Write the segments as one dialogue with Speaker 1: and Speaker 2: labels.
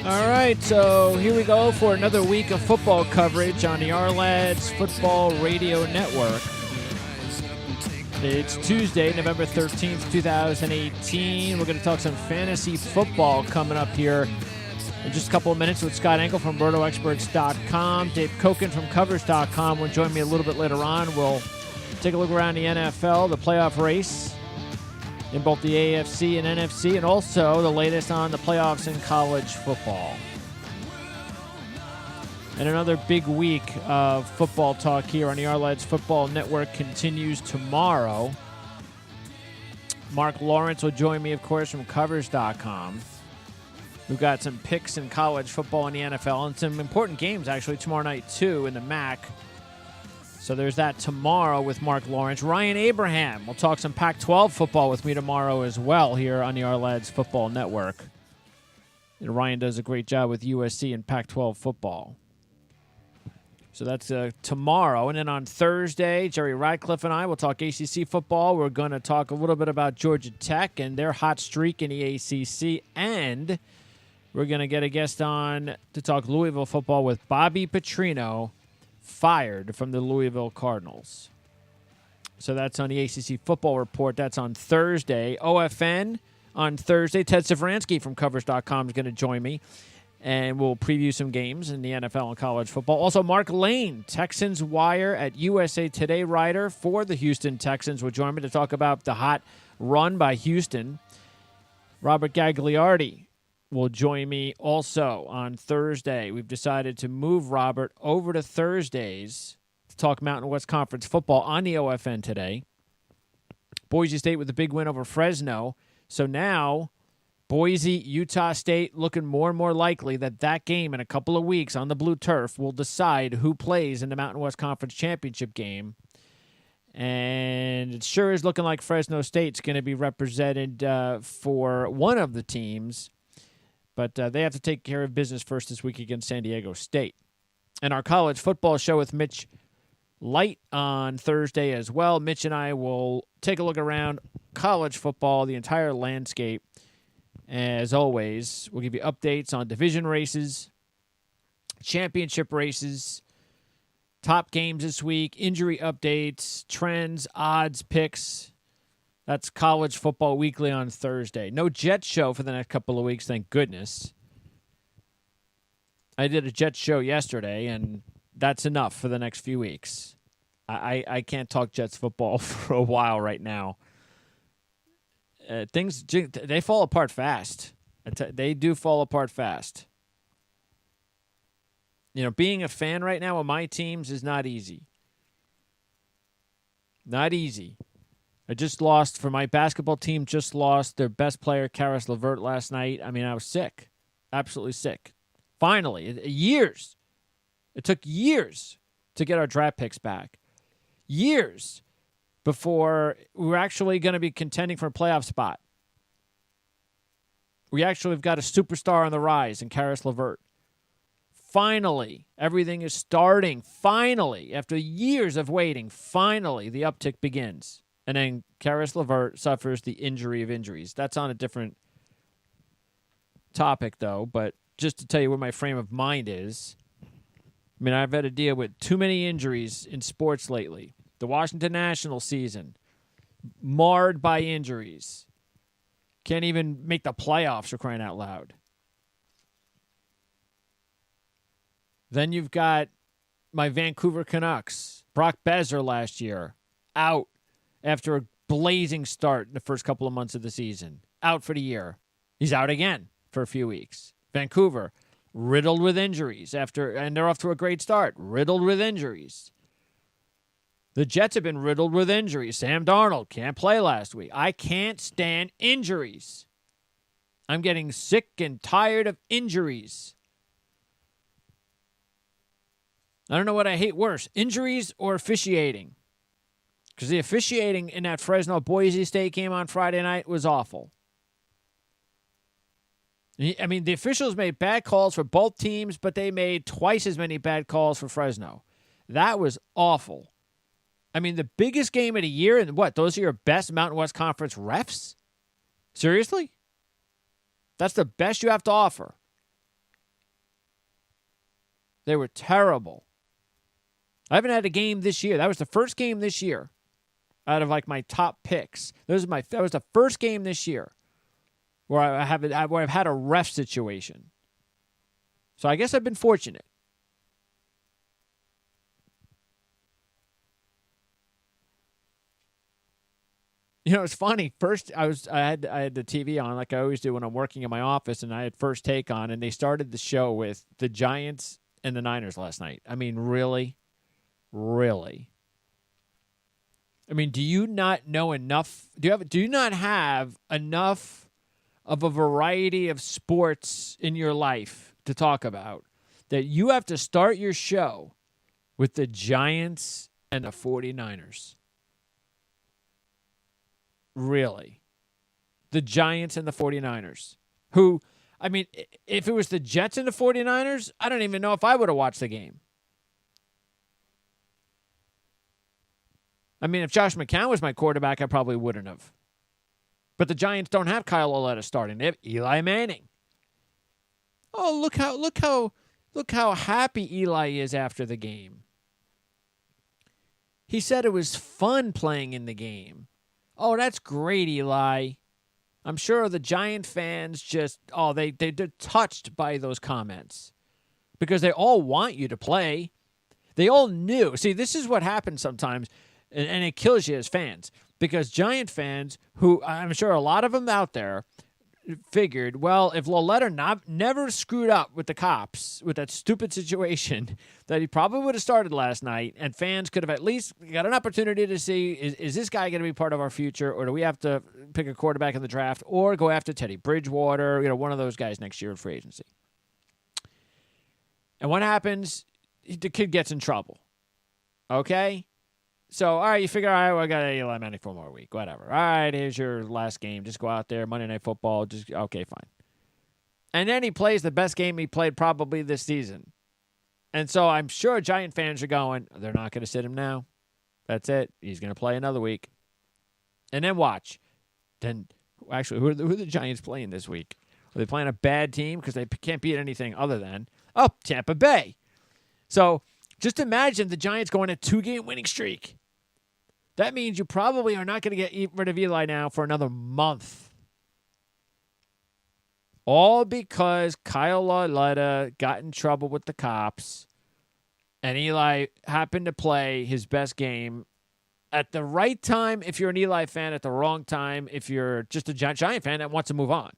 Speaker 1: All right, so here we go for another week of football coverage on the Our-Lads Football Radio Network. It's Tuesday, November 13th, 2018. We're going to talk some fantasy football coming up here in just a couple of minutes with Scott Engel from RotoExperts.com. Dave Cokin from Covers.com will join me a little bit later on. We'll take a look around the NFL, the playoff race in both the AFC and NFC, and also the latest on the playoffs in college football. And another big week of football talk here on the Our-Lads Football Network continues tomorrow. Mark Lawrence will join me, of course, from Covers.com. We've got some picks in college football in the NFL and some important games, actually, tomorrow night, too, in the MAC. So there's that tomorrow with Mark Lawrence. Ryan Abraham will talk some Pac-12 football with me tomorrow as well here on the Our-Lads Football Network. And Ryan does a great job with USC and Pac-12 football. So that's tomorrow. And then on Thursday, Jerry Radcliffe and I will talk ACC football. We're going to talk a little bit about Georgia Tech and their hot streak in the ACC. And we're going to get a guest on to talk Louisville football with Bobby Petrino, fired from the Louisville Cardinals. So that's on the ACC Football Report. That's on Thursday. OFN on Thursday. Ted Safransky from Covers.com is going to join me, and we'll preview some games in the NFL and college football. Also, Mark Lane, Texans Wire at USA Today writer for the Houston Texans, will join me to talk about the hot run by Houston. Robert Gagliardi will join me also on Thursday. We've decided to move Robert over to Thursdays to talk Mountain West Conference football on the OFN Today. Boise State with a big win over Fresno. So now Boise, Utah State looking more and more likely that that game in a couple of weeks on the blue turf will decide who plays in the Mountain West Conference Championship game. And it sure is looking like Fresno State's going to be represented for one of the teams. But they have to take care of business first this week against San Diego State. And our college football show with Mitch Light on Thursday as well. Mitch and I will take a look around college football, the entire landscape. As always, we'll give you updates on division races, championship races, top games this week, injury updates, trends, odds, picks. That's College Football Weekly on Thursday. No Jets show for the next couple of weeks, thank goodness. I did a Jets show yesterday, and that's enough for the next few weeks. I can't talk Jets football for a while right now. Things, they fall apart fast. They do fall apart fast. You know, being a fan right now of my teams is not easy. Not easy. I just lost, for my basketball team, just lost their best player, Karis LeVert, last night. I mean, I was sick. Absolutely sick. Finally, years. It took years to get our draft picks back. Years before we were actually going to be contending for a playoff spot. We actually have got a superstar on the rise in Karis LeVert. Finally, everything is starting. Finally, after years of waiting, finally the uptick begins. And then Karis LeVert suffers the injury of injuries. That's on a different topic, though. But just to tell you where my frame of mind is, I mean, I've had to deal with too many injuries in sports lately. The Washington Nationals season, marred by injuries. Can't even make the playoffs, for crying out loud. Then you've got my Vancouver Canucks. Brock Besser last year, out after a blazing start in the first couple of months of the season. Out for the year. He's out again for a few weeks. Vancouver, riddled with injuries and they're off to a great start. Riddled with injuries. The Jets have been riddled with injuries. Sam Darnold can't play last week. I can't stand injuries. I'm getting sick and tired of injuries. I don't know what I hate worse, injuries or officiating. Because the officiating in that Fresno-Boise State game on Friday night was awful. I mean, the officials made bad calls for both teams, but they made twice as many bad calls for Fresno. That was awful. I mean, the biggest game of the year, and what, those are your best Mountain West Conference refs? Seriously? That's the best you have to offer. They were terrible. I haven't had a game this year. That was the first game this year out of like my top picks. That was the first game this year where I've had a ref situation. So I guess I've been fortunate. You know, it's funny. First, I had the TV on like I always do when I'm working in my office, and I had First Take on, and they started the show with the Giants and the Niners last night. I mean, really? Really? I mean, do you not know enough? Do you not have enough of a variety of sports in your life to talk about that you have to start your show with the Giants and the 49ers? Really? The Giants and the 49ers. Who, I mean, if it was the Jets and the 49ers, I don't even know if I would have watched the game. I mean, if Josh McCown was my quarterback, I probably wouldn't have. But the Giants don't have Kyle Oleta starting. They have Eli Manning. Oh, look how happy Eli is after the game. He said it was fun playing in the game. Oh, that's great, Eli. I'm sure the Giant fans they're touched by those comments because they all want you to play. They all knew. See, this is what happens sometimes, and it kills you as fans because Giant fans, who I'm sure a lot of them out there, figured, well, if Loletta never screwed up with the cops with that stupid situation, that he probably would have started last night, and fans could have at least got an opportunity to see, is this guy going to be part of our future, or do we have to pick a quarterback in the draft, or go after Teddy Bridgewater, one of those guys next year in free agency. And what happens? The kid gets in trouble. Okay? So, all right, you figure, all right, well, I got Eli Manning for one more week, whatever. All right, here's your last game. Just go out there, Monday Night Football. Okay, fine. And then he plays the best game he played probably this season. And so I'm sure Giant fans are going, they're not going to sit him now. That's it. He's going to play another week. And then watch. Then, actually, who are the Giants playing this week? Are they playing a bad team? Because they can't beat anything other than, Tampa Bay. So just imagine the Giants going a 2-game winning streak. That means you probably are not going to get rid of Eli now for another month. All because Kyle Lauletta got in trouble with the cops, and Eli happened to play his best game at the right time if you're an Eli fan, at the wrong time if you're just a Giant fan that wants to move on.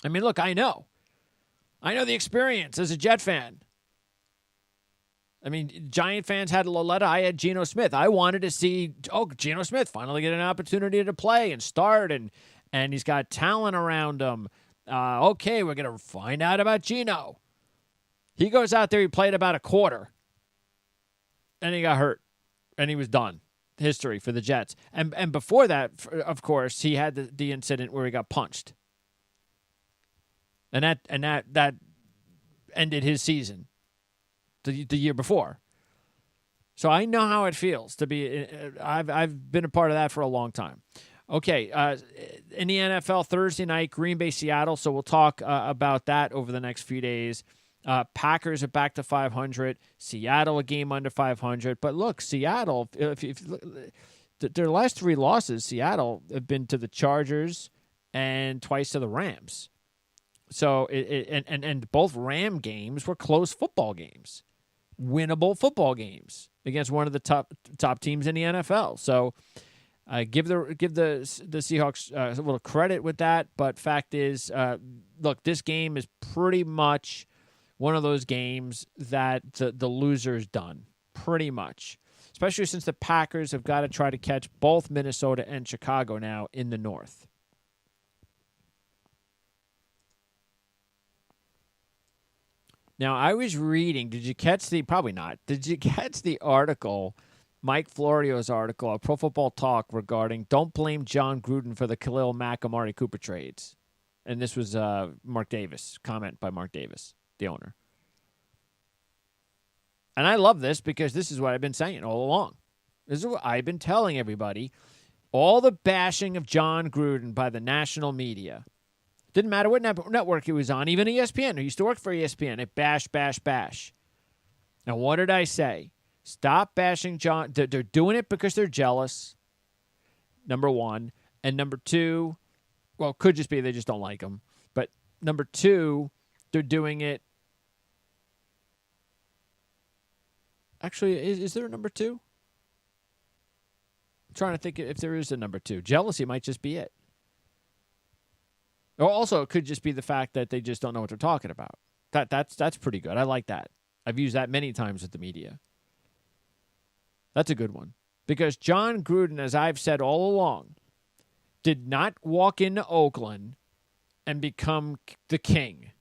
Speaker 1: I mean, look, I know the experience as a Jet fan. I mean, Giant fans had Lauletta. I had Geno Smith. I wanted to see, Geno Smith finally get an opportunity to play and start, and he's got talent around him. Okay, we're going to find out about Geno. He goes out there, he played about a quarter, and he got hurt, and he was done. History for the Jets. And before that, of course, he had the incident where he got punched. And that ended his season. The year before. So I know how it feels to be. I've been a part of that for a long time. Okay, in the NFL, Thursday night, Green Bay, Seattle. So we'll talk about that over the next few days. Packers are back to 500. Seattle, a game under 500. But look, Seattle, if their last 3 losses, Seattle have been to the Chargers and twice to the Rams. So and both Ram games were close football games. Winnable football games against one of the top teams in the NFL. So give the Seahawks a little credit with that. But fact is, look, this game is pretty much one of those games that the loser's done, pretty much. Especially since the Packers have got to try to catch both Minnesota and Chicago now in the North. Now, I was reading, did you catch probably not, did you catch the article, Mike Florio's article on Pro Football Talk regarding don't blame John Gruden for the Khalil Mack, Amari Cooper trades? And this was Mark Davis, comment by Mark Davis, the owner. And I love this because this is what I've been saying all along. This is what I've been telling everybody. All the bashing of John Gruden by the national media Didn't matter what network he was on, even ESPN. He used to work for ESPN. It bash, bash, bash. Now, what did I say? Stop bashing John. They're doing it because they're jealous, number one. And number two, well, it could just be they just don't like him. But number two, they're doing it. Actually, is there a number two? I'm trying to think if there is a number two. Jealousy might just be it. Or also, it could just be the fact that they just don't know what they're talking about. That's pretty good. I like that. I've used that many times with the media. That's a good one. Because John Gruden, as I've said all along, did not walk into Oakland and become the king.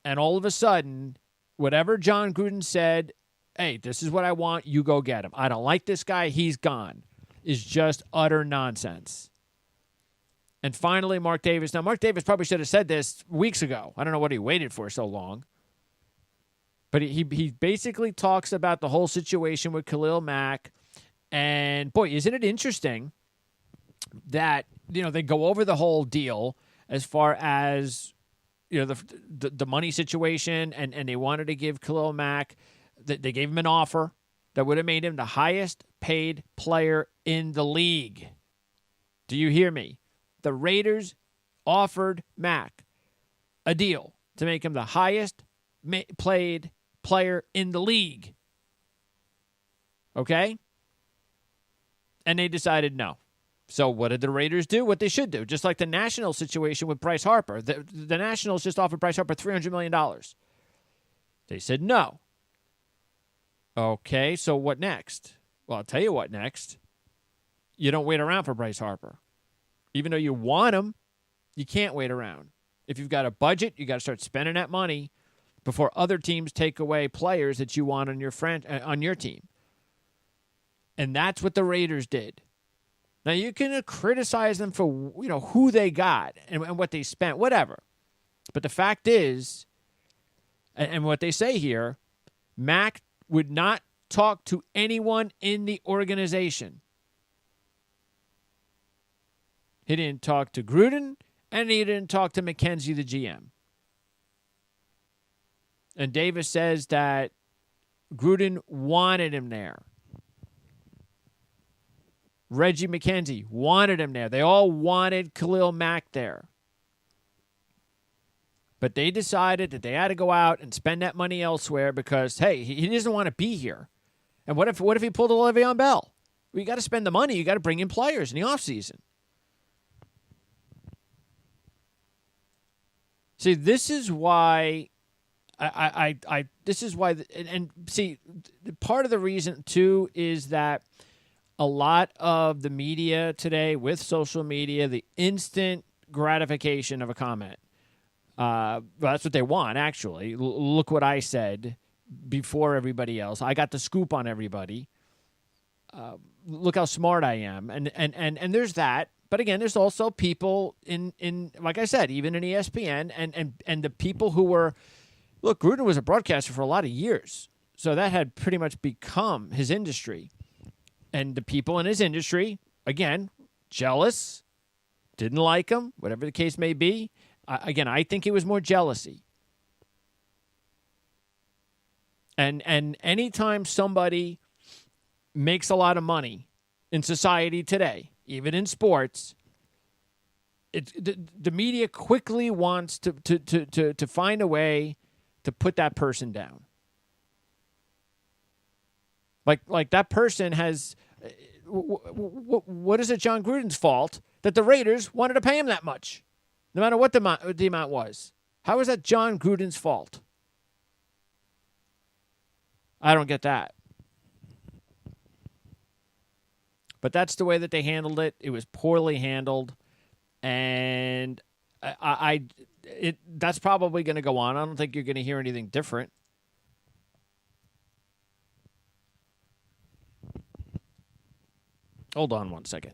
Speaker 1: And all of a sudden, whatever John Gruden said, hey, this is what I want, you go get him. I don't like this guy, he's gone, is just utter nonsense. And finally, Mark Davis. Now, Mark Davis probably should have said this weeks ago. I don't know what he waited for so long. But he basically talks about the whole situation with Khalil Mack. And, boy, isn't it interesting that, they go over the whole deal as far as, the money situation. And they wanted to give Khalil Mack, they gave him an offer that would have made him the highest paid player in the league. Do you hear me? The Raiders offered Mack a deal to make him the highest paid player in the league. Okay? And they decided no. So what did the Raiders do? What they should do. Just like the Nationals situation with Bryce Harper. The Nationals just offered Bryce Harper $300 million. They said no. Okay, so what next? Well, I'll tell you what next. You don't wait around for Bryce Harper. Even though you want him, you can't wait around. If you've got a budget, you got to start spending that money before other teams take away players that you want on your team. And that's what the Raiders did. Now, you can criticize them for who they got and what they spent, whatever. But the fact is, and what they say here, Mack would not talk to anyone in the organization. He didn't talk to Gruden, and he didn't talk to McKenzie, the GM. And Davis says that Gruden wanted him there. Reggie McKenzie wanted him there. They all wanted Khalil Mack there. But they decided that they had to go out and spend that money elsewhere because, hey, he doesn't want to be here. And what if he pulled a Le'Veon Bell? Well, you got to spend the money. You got to bring in players in the offseason. See, this is why and see, part of the reason too is that a lot of the media today with social media, the instant gratification of a comment, that's what they want, actually. Look what I said before everybody else. I got the scoop on everybody. Look how smart I am. And there's that. But again, there's also people in like I said, even in ESPN and the people who were, look, Gruden was a broadcaster for a lot of years. So that had pretty much become his industry. And the people in his industry, again, jealous, didn't like him, whatever the case may be. Again, I think it was more jealousy. And anytime somebody makes a lot of money in society today, even in sports, the media quickly wants to find a way to put that person down. Like that person has. What is it John Gruden's fault that the Raiders wanted to pay him that much, no matter what the amount was? How is that John Gruden's fault? I don't get that. But that's the way that they handled it. It was poorly handled, and that's probably going to go on. I don't think you're going to hear anything different. Hold on one second.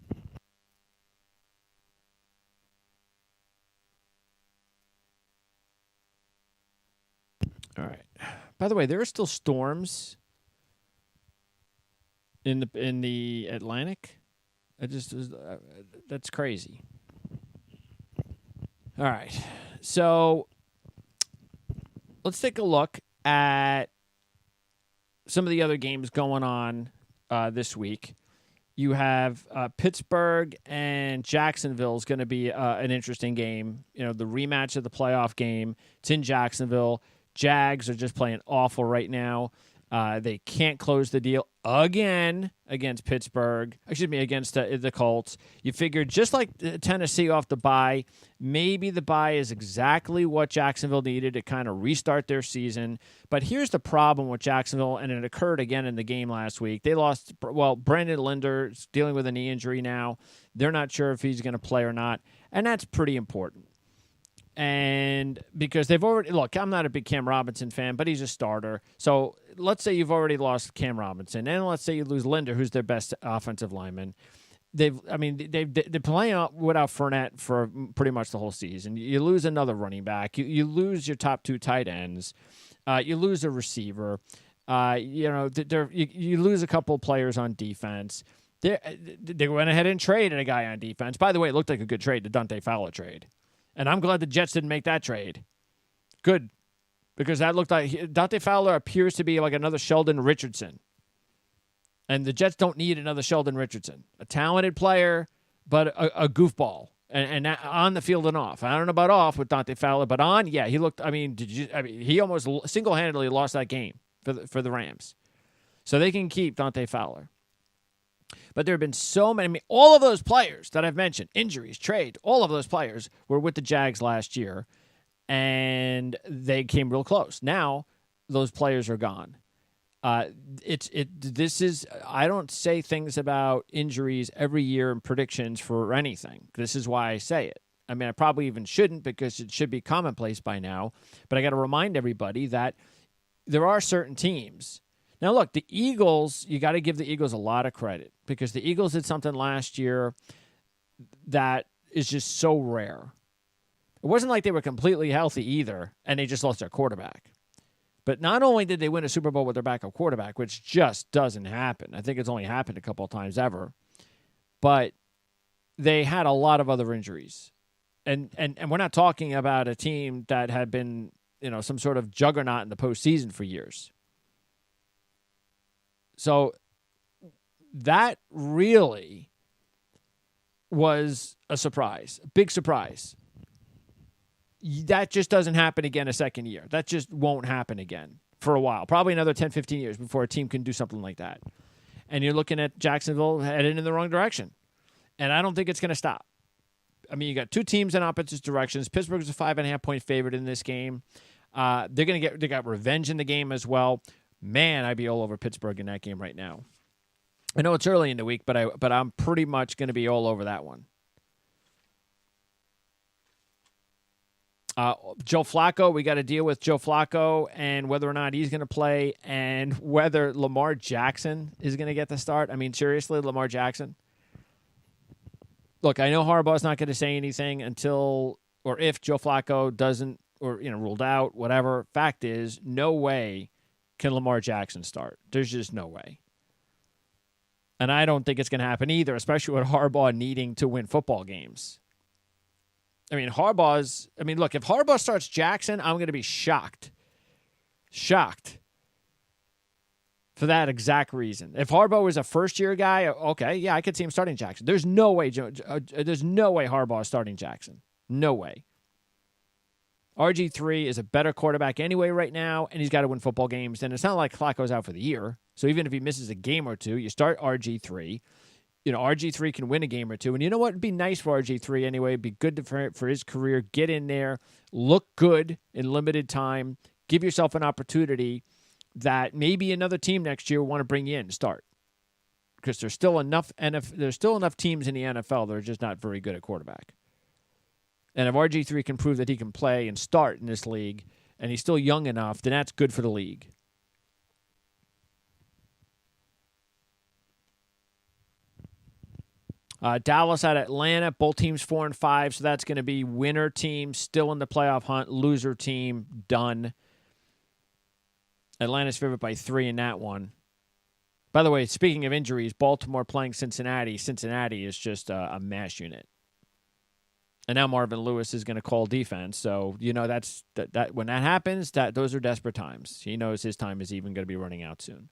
Speaker 1: All right. By the way, there are still storms in the Atlantic. That's crazy. All right. So let's take a look at some of the other games going on this week. You have Pittsburgh and Jacksonville is going to be an interesting game. You know, the rematch of the playoff game. It's in Jacksonville. Jags are just playing awful right now. They can't close the deal again against Pittsburgh. Against the Colts. You figured just like Tennessee off the bye, maybe the bye is exactly what Jacksonville needed to kind of restart their season. But here's the problem with Jacksonville, and it occurred again in the game last week. They lost, Brandon Linder's dealing with a knee injury now. They're not sure if he's going to play or not, and that's pretty important. And because they've already, look, I'm not a big Cam Robinson fan, but he's a starter. So let's say you've already lost Cam Robinson, and let's say you lose Linder, who's their best offensive lineman. They're playing without Fournette for pretty much the whole season. You lose another running back. You lose your top two tight ends. You lose a receiver. You lose a couple players on defense. They went ahead and traded a guy on defense. By the way, it looked like a good trade, the Dante Fowler trade. And I'm glad the Jets didn't make that trade. Good. Because that looked like Dante Fowler appears to be like another Sheldon Richardson. And the Jets don't need another Sheldon Richardson. A talented player, but a goofball. And on the field and off. I don't know about off with Dante Fowler, but on, yeah, he looked, he almost single-handedly lost that game for the Rams. So they can keep Dante Fowler. But there have been so many, all of those players that I've mentioned, injuries, trade, all of those players were with the Jags last year, and they came real close. Now, those players are gone. I don't say things about injuries every year and predictions for anything. This is why I say it. I mean, I probably even shouldn't because it should be commonplace by now, but I got to remind everybody that there are certain teams. Now, look, the Eagles, you got to give the Eagles a lot of credit because the Eagles did something last year that is just so rare. It wasn't like they were completely healthy either, and they just lost their quarterback. But not only did they win a Super Bowl with their backup quarterback, which just doesn't happen. I think it's only happened a couple of times ever. But they had a lot of other injuries. And we're not talking about a team that had been, some sort of juggernaut in the postseason for years. So that really was a surprise, a big surprise. That just doesn't happen again a second year. That just won't happen again for a while, probably another 10, 15 years before a team can do something like that. And you're looking at Jacksonville headed in the wrong direction. And I don't think it's going to stop. I mean, you got two teams in opposite directions. Pittsburgh's a 5.5-point favorite in this game. They got revenge in the game as well. Man, I'd be all over Pittsburgh in that game right now. I know it's early in the week, but I'm pretty much going to be all over that one. Joe Flacco, we got to deal with Joe Flacco and whether or not he's going to play and whether Lamar Jackson is going to get the start. I mean, seriously, Lamar Jackson? Look, I know Harbaugh's not going to say anything until or if Joe Flacco doesn't or, ruled out, whatever. Fact is, no way can Lamar Jackson start. There's just no way. And I don't think it's going to happen either, especially with Harbaugh needing to win football games. I mean, look, if Harbaugh starts Jackson, I'm going to be shocked. Shocked. For that exact reason. If Harbaugh was a first-year guy, okay, yeah, I could see him starting Jackson. There's no way Harbaugh is starting Jackson. No way. RG3 is a better quarterback anyway right now, and he's got to win football games. And it's not like Flacco's out for the year. So even if he misses a game or two, you start RG3. RG3 can win a game or two. And you know what? It'd be nice for RG3 anyway. It'd be good for his career. Get in there. Look good in limited time. Give yourself an opportunity that maybe another team next year will want to bring you in and start. Because there's still enough teams in the NFL that are just not very good at quarterback. And if RG3 can prove that he can play and start in this league, and he's still young enough, then that's good for the league. Dallas at Atlanta, both teams 4-5, so that's going to be winner team still in the playoff hunt, loser team done. Atlanta's favored by 3 in that one. By the way, speaking of injuries, Baltimore playing Cincinnati. Cincinnati is just a mash unit. And now Marvin Lewis is going to call defense. So, that's that when that happens, those are desperate times. He knows his time is even going to be running out soon.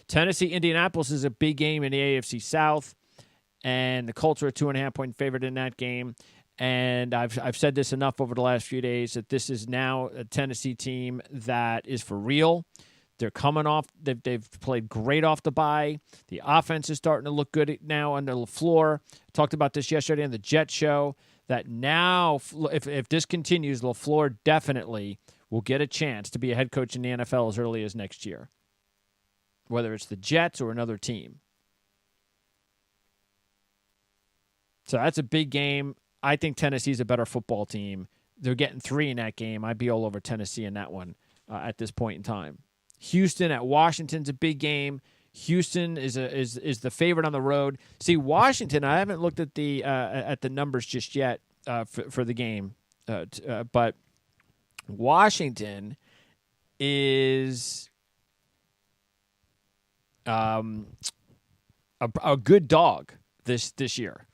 Speaker 1: Tennessee, Indianapolis is a big game in the AFC South, and the Colts are a 2.5-point favorite in that game. And I've said this enough over the last few days that this is now a Tennessee team that is for real. They're coming off. They've played great off the bye. The offense is starting to look good now under LaFleur. Talked about this yesterday on the Jet Show. That now, if this continues, LaFleur definitely will get a chance to be a head coach in the NFL as early as next year, whether it's the Jets or another team. So that's a big game. I think Tennessee's a better football team. They're getting 3 in that game. I'd be all over Tennessee in that one at this point in time. Houston at Washington's a big game. Houston is the favorite on the road. See, Washington, I haven't looked at the numbers just yet for the game, but Washington is a good dog this year.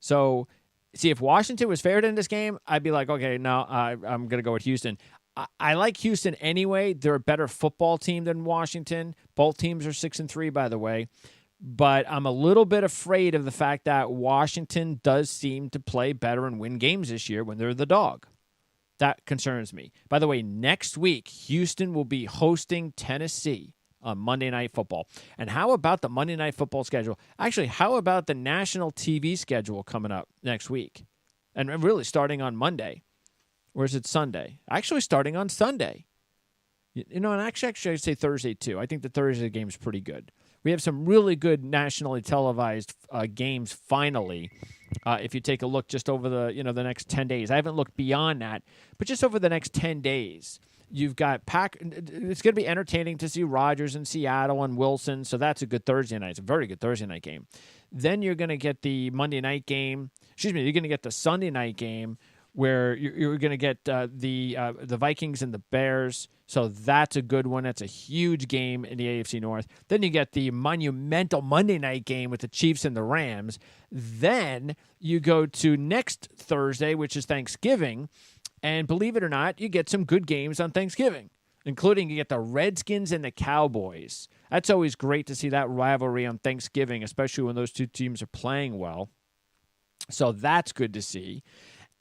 Speaker 1: So, see, if Washington was favored in this game, I'd be like, okay, no, I'm going to go with Houston. I like Houston anyway. They're a better football team than Washington. Both teams are 6-3, by the way. But I'm a little bit afraid of the fact that Washington does seem to play better and win games this year when they're the dog. That concerns me. By the way, next week, Houston will be hosting Tennessee on Monday Night Football. And how about the Monday Night Football schedule? Actually, how about the national TV schedule coming up next week? And really starting on Monday. Or is it Sunday? Actually, starting on Sunday. And actually, I'd say Thursday, too. I think the Thursday game is pretty good. We have some really good nationally televised games, finally, if you take a look just over the next 10 days. I haven't looked beyond that, but just over the next 10 days, you've got it's going to be entertaining to see Rodgers in Seattle and Wilson, so that's a good Thursday night. It's a very good Thursday night game. Then you're going to get the Monday night game. You're going to get the Sunday night game, where you're going to get the Vikings and the Bears. So that's a good one. That's a huge game in the AFC North. Then you get the monumental Monday night game with the Chiefs and the Rams. Then you go to next Thursday, which is Thanksgiving. And believe it or not, you get some good games on Thanksgiving, including you get the Redskins and the Cowboys. That's always great to see that rivalry on Thanksgiving, especially when those two teams are playing well. So that's good to see.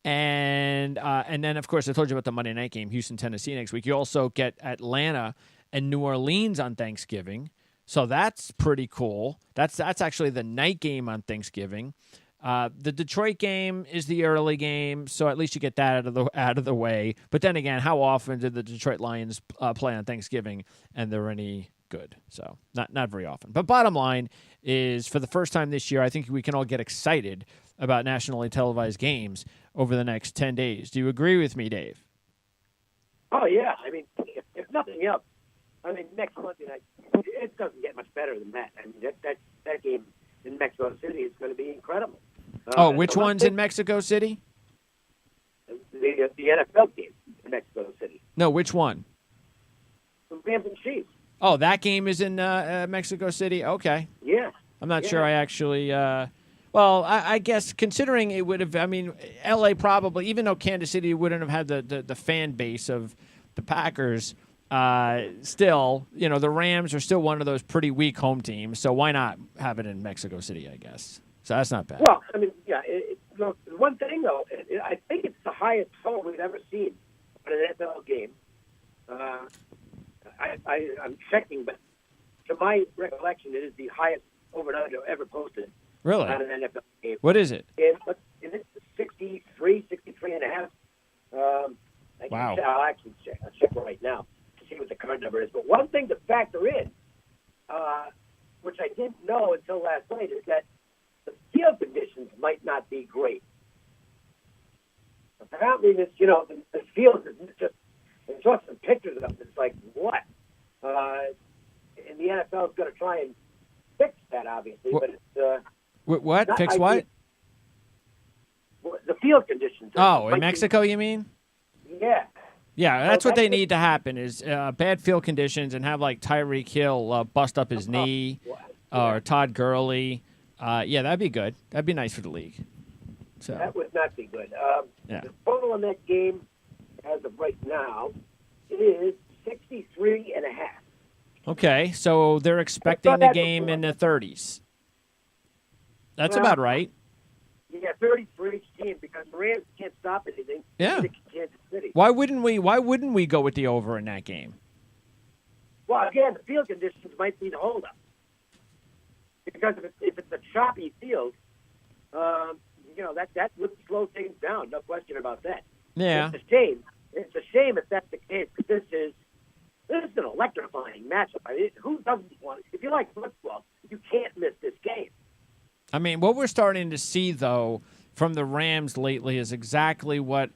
Speaker 1: And then, of course, I told you about the Monday night game, Houston, Tennessee next week. You also get Atlanta and New Orleans on Thanksgiving. So that's pretty cool. That's actually the night game on Thanksgiving. The Detroit game is the early game, so at least you get that out of the way. But then again, how often did the Detroit Lions play on Thanksgiving and they're any good? So not very often. But bottom line is, for the first time this year, I think we can all get excited about nationally televised games over the next 10 days. Do you agree with me, Dave?
Speaker 2: Oh, yeah. I mean, if nothing else, next Monday night, it doesn't get much better than that. I mean, that game in Mexico City is going to be incredible.
Speaker 1: Which one's in Mexico City?
Speaker 2: The NFL game in Mexico City.
Speaker 1: No, which one?
Speaker 2: The Rams and Chiefs.
Speaker 1: Oh, that game is in Mexico City? Okay.
Speaker 2: Yeah.
Speaker 1: I'm not sure I actually... Well, I guess considering it would have, L.A. probably, even though Kansas City wouldn't have had the fan base of the Packers, still, the Rams are still one of those pretty weak home teams, so why not have it in Mexico City, I guess. So that's not bad.
Speaker 2: Well, look, one thing, though, I think it's the highest total we've ever seen on an NFL game. I'm checking, but to my recollection, it is the highest over and under ever posted.
Speaker 1: Really?
Speaker 2: On an NFL game.
Speaker 1: What is it?
Speaker 2: It's 63 and a half.
Speaker 1: Wow.
Speaker 2: I'll actually check. I'll check right now to see what the current number is. But one thing to factor in, which I didn't know until last night, is that the field conditions might not be great. Apparently, the field is just, I saw some pictures of it. It's like, what? And the NFL is going to try and fix that, obviously, but it's...
Speaker 1: What? Fix what?
Speaker 2: The field conditions.
Speaker 1: Oh, in Mexico, you mean?
Speaker 2: Yeah.
Speaker 1: Yeah, that's what they need to happen is bad field conditions and have, like, Tyreek Hill bust up his knee or Todd Gurley. Yeah, that'd be good. That'd be nice for the league. So
Speaker 2: that would not be good.
Speaker 1: yeah.
Speaker 2: The total on that game, as of right now, is 63 and a half.
Speaker 1: Okay, so they're expecting the game in the 30s. That's about right.
Speaker 2: Yeah, 30 for each team because the Rams can't stop anything.
Speaker 1: Yeah.
Speaker 2: Kansas City.
Speaker 1: Why wouldn't we go with the over in that game?
Speaker 2: Well, again, the field conditions might be the holdup. Because if it's a choppy field, that would slow things down. No question about that.
Speaker 1: Yeah.
Speaker 2: It's a shame. It's a shame if that's the case because this is an electrifying matchup. I mean, who doesn't want it? If you like football, you can't miss this game.
Speaker 1: I mean, what we're starting to see, though, from the Rams lately is exactly what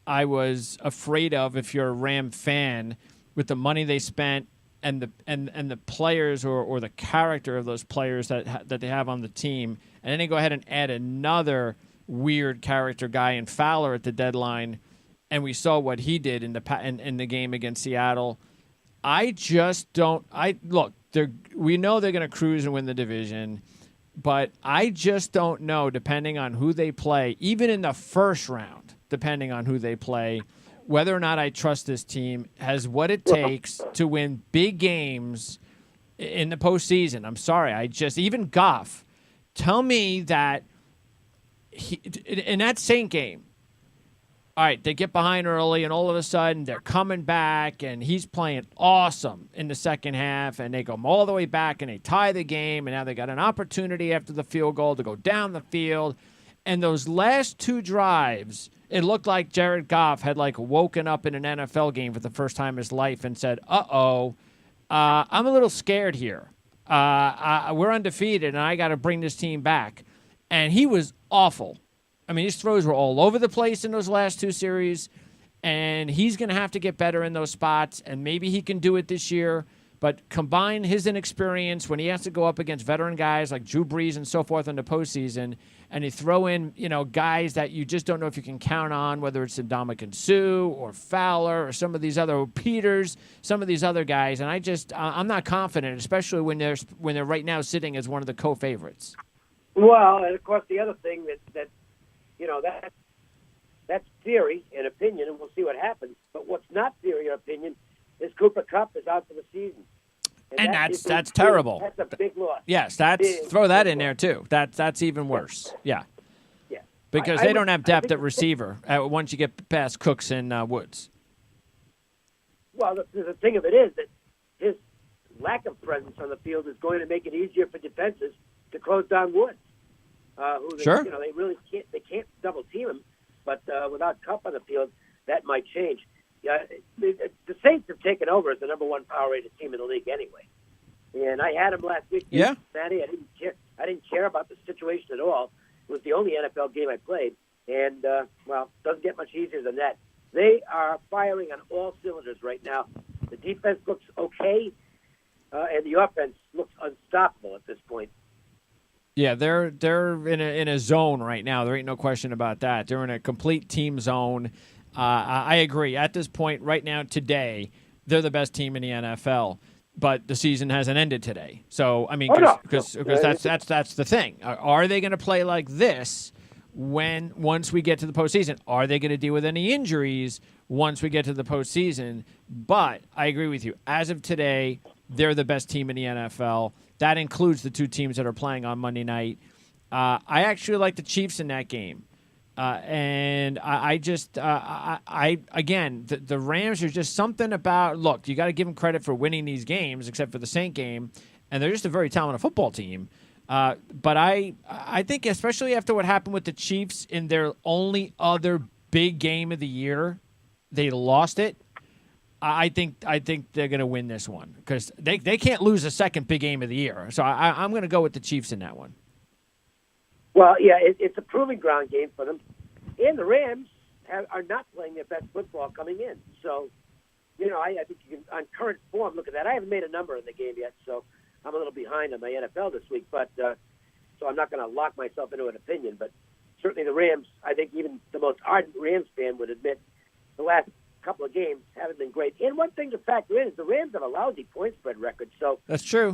Speaker 1: I was afraid of if you're a Ram fan with the money they spent and the players or the character of those players that they have on the team. And then they go ahead and add another weird character guy in Fowler at the deadline, and we saw what he did in the game against Seattle. I just don't – look, we know they're going to cruise and win the division. But I just don't know, depending on who they play, even in the first round, depending on who they play, whether or not I trust this team has what it takes to win big games in the postseason. I'm sorry. Even Goff, tell me that in that Saint game, all right, they get behind early, and all of a sudden they're coming back, and he's playing awesome in the second half, and they go all the way back, and they tie the game, and now they got an opportunity after the field goal to go down the field. And those last two drives, it looked like Jared Goff had woken up in an NFL game for the first time in his life and said, I'm a little scared here. We're undefeated, and I got to bring this team back. And he was awful. I mean, his throws were all over the place in those last two series, and he's going to have to get better in those spots, and maybe he can do it this year. But combine his inexperience when he has to go up against veteran guys like Drew Brees and so forth in the postseason, and you throw in, guys that you just don't know if you can count on, whether it's Ndamukong Suh or Fowler or some of these other Peters, some of these other guys, and I'm not confident, especially when they're right now sitting as one of the co-favorites.
Speaker 2: Well, and of course the other thing that's theory and opinion, and we'll see what happens. But what's not theory or opinion is Cooper Kupp is out for the season,
Speaker 1: and that's terrible.
Speaker 2: That's a big loss.
Speaker 1: Yes, throw that in there too. That's even worse. Yeah, because they don't have depth at receiver once you get past Cooks and Woods.
Speaker 2: Well, the thing of it is that his lack of presence on the field is going to make it easier for defenses to close down Woods.
Speaker 1: Sure.
Speaker 2: They really can't double team him, but without Kupp on the field, that might change. The Saints have taken over as the number one power-rated team in the league anyway, and I had them last week.
Speaker 1: Yeah,
Speaker 2: Cincinnati. I didn't care about the situation at all. It was the only NFL game I played, and doesn't get much easier than that. They are firing on all cylinders right now. The defense looks okay, and the offense looks unstoppable at this point.
Speaker 1: Yeah, they're in a zone right now. There ain't no question about that. They're in a complete team zone. I agree. At this point, right now, today, they're the best team in the NFL. But the season hasn't ended today. So I mean, because that's the thing. Are they going to play like this once we get to the postseason? Are they going to deal with any injuries once we get to the postseason? But I agree with you. As of today, they're the best team in the NFL. That includes the two teams that are playing on Monday night. I actually like the Chiefs in that game. And again, the Rams are just something about, look, you got to give them credit for winning these games, except for the Saint game, and they're just a very talented football team. But I think, especially after what happened with the Chiefs in their only other big game of the year, they lost it. I think they're going to win this one because they can't lose a second big game of the year. So I'm going to go with the Chiefs in that one.
Speaker 2: Well, yeah, it's a proving ground game for them. And the Rams are not playing their best football coming in. So, I think you can, on current form, look at that. I haven't made a number in the game yet, so I'm a little behind on my NFL this week. But so I'm not going to lock myself into an opinion. But certainly the Rams, I think even the most ardent Rams fan would admit the last couple of games haven't been great. And one thing to factor in is the Rams have a lousy point spread record. So
Speaker 1: that's true.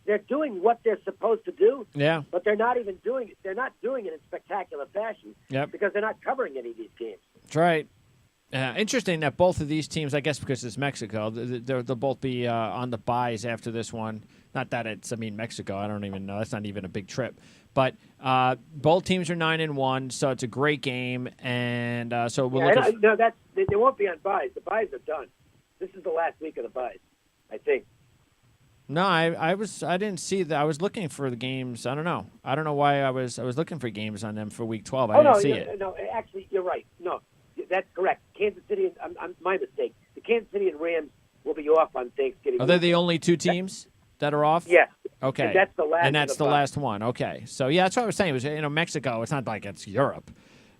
Speaker 2: they're doing what they're supposed to do.
Speaker 1: Yeah.
Speaker 2: But they're not even doing it. They're not doing it in spectacular fashion.
Speaker 1: Yep.
Speaker 2: Because they're not covering any of these games.
Speaker 1: That's right. Interesting that both of these teams, I guess because it's Mexico, they'll both be on the byes after this one. Not that it's, Mexico. I don't even know. That's not even a big trip. But both teams are 9-1, so it's a great game. And so we'll look at...
Speaker 2: No, they won't be on byes. The byes are done. This is the last week of the byes, I think.
Speaker 1: No, I didn't see that. I was looking for the games. I don't know why I was looking for games on them for week 12. I didn't see it.
Speaker 2: No, actually, you're right. No, that's correct. Kansas City, my mistake. The Kansas City and Rams will be off on Thanksgiving.
Speaker 1: Are they the only two teams that are off?
Speaker 2: Yes.
Speaker 1: Okay.
Speaker 2: And that's the last.
Speaker 1: And that's the last one. Okay. So yeah, that's what I was saying. It was Mexico. It's not like it's Europe,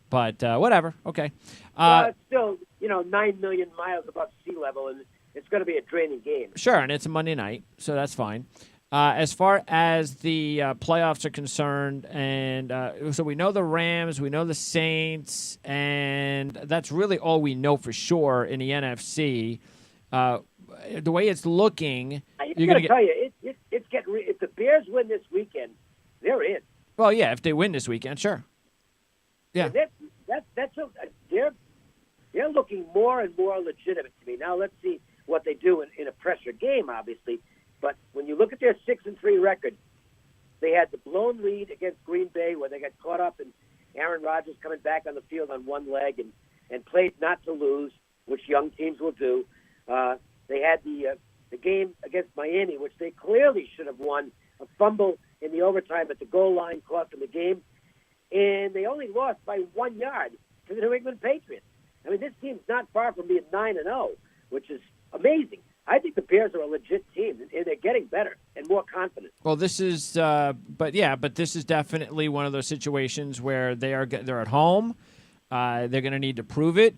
Speaker 1: but whatever. Okay.
Speaker 2: It's still 9 million miles above sea level, and it's going to be a draining game.
Speaker 1: Sure, and it's a Monday night, so that's fine. As far as the playoffs are concerned, and so we know the Rams, we know the Saints, and that's really all we know for sure in the NFC. The way it's looking,
Speaker 2: you're going to tell you, it's getting. If the Bears win this weekend, they're in.
Speaker 1: Well, yeah, if they win this weekend, sure. Yeah,
Speaker 2: they're looking more and more legitimate to me. Now let's see what they do in a pressure game, obviously. But when you look at their 6-3 record, they had the blown lead against Green Bay where they got caught up in Aaron Rodgers coming back on the field on one leg and played not to lose, which young teams will do. They had the game against Miami, which they clearly should have won, a fumble in the overtime at the goal line cost them the game. And they only lost by 1 yard to the New England Patriots. This team's not far from being 9-0, which is amazing. I think the Bears are a legit team, and they're getting better and more confident.
Speaker 1: Well, this is, but this is definitely one of those situations where they're at home. They're going to need to prove it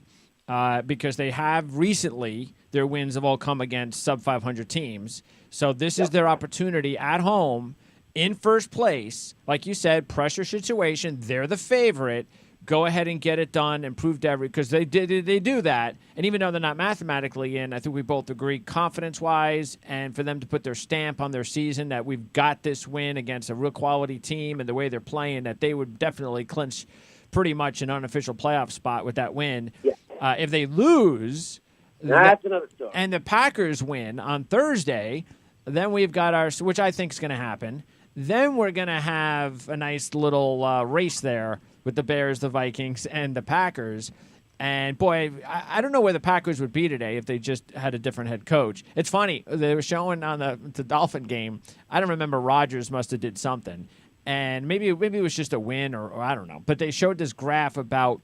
Speaker 1: because they have recently their wins have all come against sub-500 teams. So this is their opportunity at home in first place. Like you said, pressure situation. They're the favorite. Go ahead and get it done and prove to because they do that. And even though they're not mathematically in, I think we both agree confidence-wise and for them to put their stamp on their season that we've got this win against a real quality team and the way they're playing that they would definitely clinch pretty much an unofficial playoff spot with that win.
Speaker 2: Yeah.
Speaker 1: If they lose,
Speaker 2: that's another story.
Speaker 1: And the Packers win on Thursday, then we've got which I think is going to happen. Then we're going to have a nice little race there with the Bears, the Vikings, and the Packers. And, boy, I don't know where the Packers would be today if they just had a different head coach. It's funny. They were showing on the Dolphin game. I don't remember. Rodgers must have did something. And maybe it was just a win or I don't know. But they showed this graph about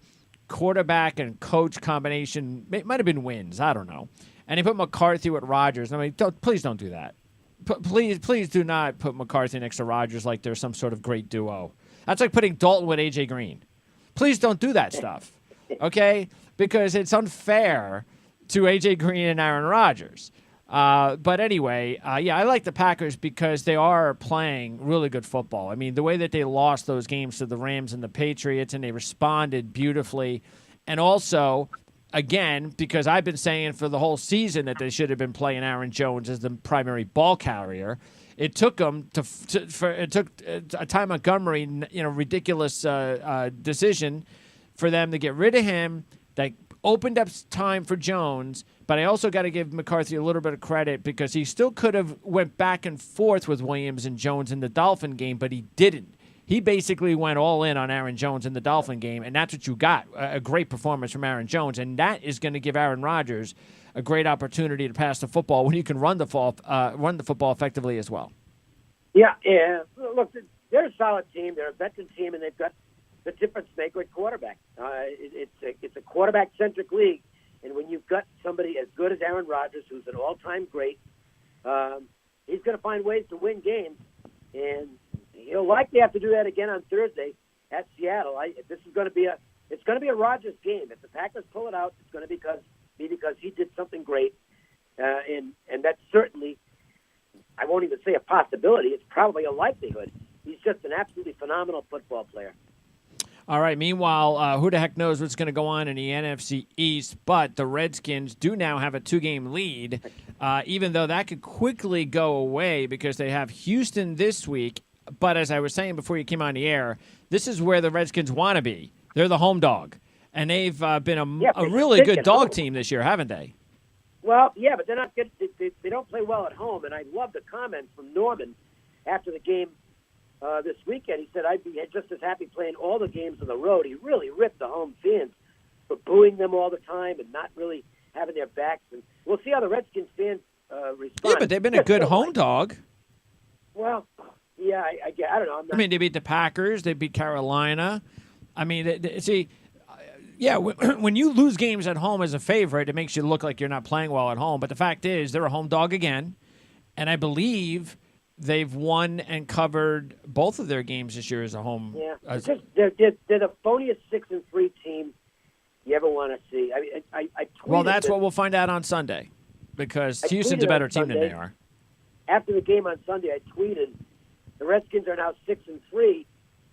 Speaker 1: quarterback and coach combination. It might have been wins. I don't know. And he put McCarthy with Rodgers. Please don't do that. Please do not put McCarthy next to Rodgers like they're some sort of great duo. That's like putting Dalton with A.J. Green. Please don't do that stuff, okay? Because it's unfair to A.J. Green and Aaron Rodgers. But anyway, I like the Packers because they are playing really good football. The way that they lost those games to the Rams and the Patriots, and they responded beautifully. And also, again, because I've been saying for the whole season that they should have been playing Aaron Jones as the primary ball carrier. It took them it took Ty Montgomery, ridiculous decision for them to get rid of him. That opened up time for Jones, but I also got to give McCarthy a little bit of credit because he still could have went back and forth with Williams and Jones in the Dolphin game, but he didn't. He basically went all in on Aaron Jones in the Dolphin game, and that's what you got, a great performance from Aaron Jones, and that is going to give Aaron Rodgers a great opportunity to pass the football when you can run the football effectively as well.
Speaker 2: Yeah. Look, they're a solid team. They're a veteran team, and they've got the difference maker at quarterback. It's a quarterback-centric league, and when you've got somebody as good as Aaron Rodgers, who's an all-time great, he's going to find ways to win games, and he'll likely have to do that again on Thursday at Seattle. This is going to be a Rodgers game. If the Packers pull it out, it's going to be because he did something great, and that's certainly, I won't even say a possibility. It's probably a likelihood. He's just an absolutely phenomenal football player.
Speaker 1: All right. Meanwhile, who the heck knows what's going to go on in the NFC East? But the Redskins do now have a 2-game lead, even though that could quickly go away because they have Houston this week. But as I was saying before you came on the air, this is where the Redskins want to be. They're the home dog, and they've been a really good dog team this year, haven't they?
Speaker 2: Well, yeah, but they're not good. They don't play well at home, and I love the comment from Norman after the game this weekend. He said, I'd be just as happy playing all the games on the road. He really ripped the home fans for booing them all the time and not really having their backs. And we'll see how the Redskins fans respond.
Speaker 1: Yeah, but they've been a good home dog.
Speaker 2: Well, yeah, I don't know.
Speaker 1: I mean, they beat the Packers. They beat Carolina. I mean, yeah, when you lose games at home as a favorite, it makes you look like you're not playing well at home. But the fact is, they're a home dog again. And I believe they've won and covered both of their games this year as a home.
Speaker 2: Yeah, they're the phoniest 6-3 team you ever want to see. I tweeted
Speaker 1: well, that's what we'll find out on Sunday, because Houston's a better team than they are.
Speaker 2: After the game on Sunday, I tweeted, the Redskins are now 6-3,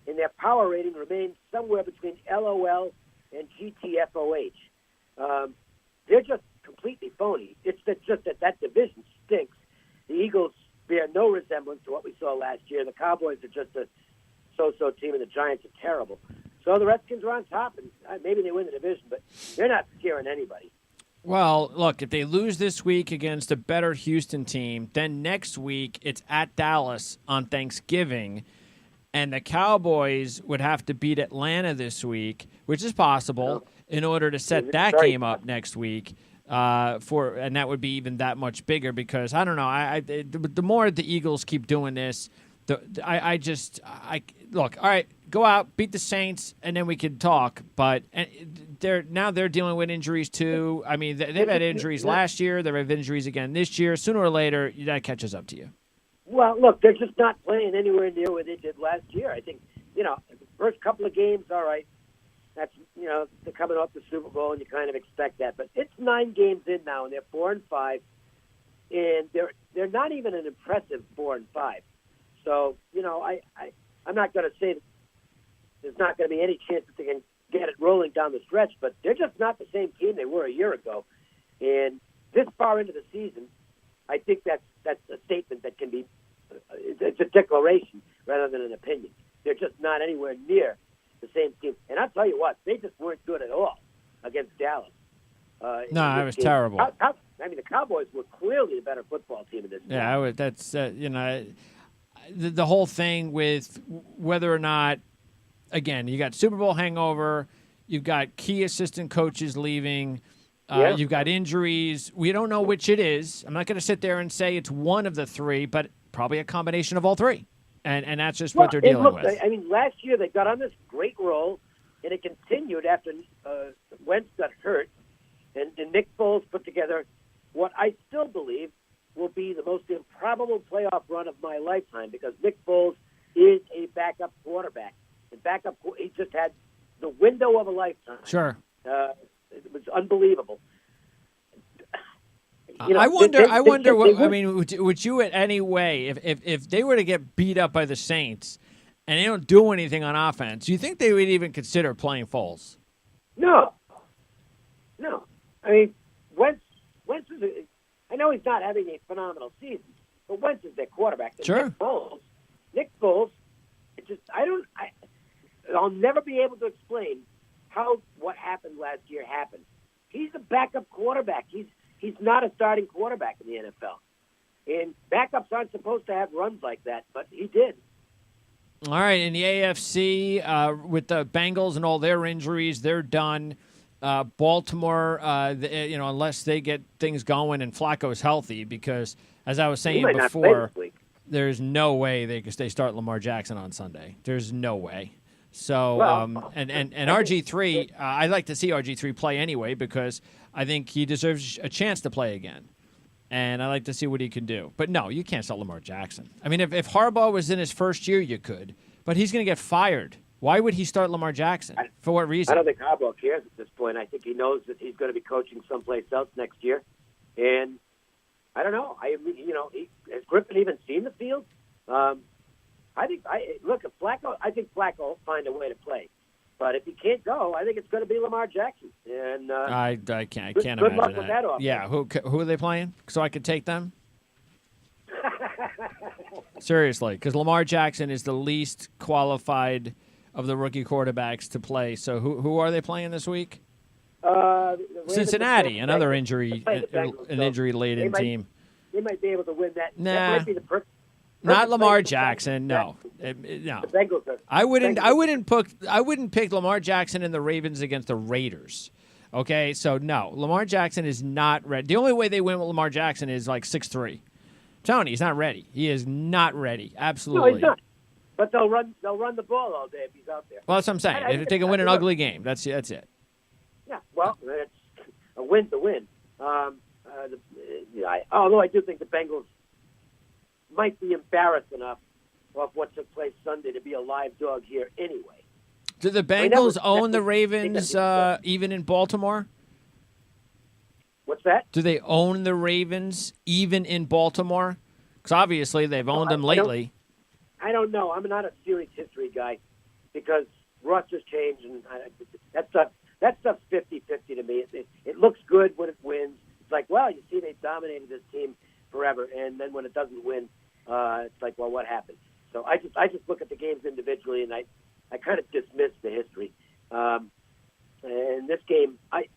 Speaker 2: and their power rating remains somewhere between LOL and GTFOH. They're just completely phony. It's just that division stinks. The Eagles bear no resemblance to what we saw last year. The Cowboys are just a so-so team, and the Giants are terrible. So the Redskins are on top, and maybe they win the division, but they're not scaring anybody.
Speaker 1: Well, look, if they lose this week against a better Houston team, then next week it's at Dallas on Thanksgiving, and the Cowboys would have to beat Atlanta this week, which is possible, in order to set that game up next week. And that would be even that much bigger because I don't know. The more the Eagles keep doing this, look. All right, go out, beat the Saints, and then we can talk. But they're dealing with injuries too. I mean, they've had injuries last year. They have injuries again this year. Sooner or later, that catches up to you.
Speaker 2: Well, look, they're just not playing anywhere near what they did last year. I think the first couple of games, all right. That's they're coming off the Super Bowl, and you kind of expect that. But it's 9 games in now, and they're 4-5, and they're not even an impressive 4-5. So I'm not going to say that there's not going to be any chance that they can get it rolling down the stretch, but they're just not the same team they were a year ago. And this far into the season, I think that's a statement that can be it's a declaration rather than an opinion. They're just not anywhere near the same team. And I'll tell you what, they just weren't good at all against Dallas.
Speaker 1: No, it was terrible.
Speaker 2: The Cowboys were clearly the better football team in this game.
Speaker 1: Yeah, that's the whole thing with whether or not, again, you got Super Bowl hangover, you've got key assistant coaches leaving, you've got injuries. We don't know which it is. I'm not going to sit there and say it's one of the three, but probably a combination of all three. And that's just what they're dealing with.
Speaker 2: I mean, last year they got on this great roll, and it continued after Wentz got hurt, and Nick Foles put together what I still believe will be the most improbable playoff run of my lifetime, because Nick Foles is a backup quarterback. He just had the window of a lifetime.
Speaker 1: Sure.
Speaker 2: It was unbelievable.
Speaker 1: I wonder. Would you in any way, if they were to get beat up by the Saints and they don't do anything on offense, do you think they would even consider playing Foles?
Speaker 2: No. I mean, Wentz is. I know he's not having a phenomenal season, but Wentz is their quarterback. And
Speaker 1: sure.
Speaker 2: Nick Foles. I'll never be able to explain how what happened last year happened. He's a backup quarterback. He's not a starting quarterback in the NFL. And backups aren't supposed to have runs like that, but he did.
Speaker 1: All right, in the AFC, with the Bengals and all their injuries, they're done. Baltimore, unless they get things going and Flacco's healthy, because, as I was saying before, there's no way they start Lamar Jackson on Sunday. There's no way. So, and RG3, I'd like to see RG3 play anyway, because I think he deserves a chance to play again. And I like to see what he can do. But no, you can't start Lamar Jackson. I mean, if Harbaugh was in his first year, you could. But he's going to get fired. Why would he start Lamar Jackson? For what reason?
Speaker 2: I don't think Harbaugh cares at this point. I think he knows that he's going to be coaching someplace else next year. And I don't know. Has Griffin even seen the field? I think Flacco will find a way to play. But if he can't go, I think it's going to be Lamar Jackson. And
Speaker 1: I can't
Speaker 2: good
Speaker 1: imagine
Speaker 2: luck with that offense.
Speaker 1: Yeah, who are they playing? So I could take them. Seriously, because Lamar Jackson is the least qualified of the rookie quarterbacks to play. So who are they playing this week? Cincinnati, another injury-laden team.
Speaker 2: They might be able to win that.
Speaker 1: Nah,
Speaker 2: that might be the
Speaker 1: not Lamar Jackson. No, no.
Speaker 2: The Bengals are,
Speaker 1: I wouldn't pick Lamar Jackson and the Ravens against the Raiders. Okay, so no, Lamar Jackson is not ready. The only way they win with Lamar Jackson is like 6'3". Tony, he's not ready. He is not ready. Absolutely.
Speaker 2: No, he's not. But they'll run the ball all day if he's out there.
Speaker 1: Well, that's what I'm saying. If they can win an ugly game, that's it.
Speaker 2: Yeah, well, it's a win to win. Although I do think the Bengals might be embarrassed enough of what took place Sunday to be a live dog here anyway.
Speaker 1: Do the Bengals own the Ravens even in Baltimore?
Speaker 2: What's that?
Speaker 1: Do they own the Ravens even in Baltimore? Because obviously they've owned them lately.
Speaker 2: I don't know. I'm not a series history guy because rosters change, and that stuff's 50-50 to me. It looks good when it wins. It's like, well, you see, they've dominated this team forever, and then when it doesn't win, it's like, well, what happened? So I just look at the games individually, and I kind of dismiss the history. And this game, I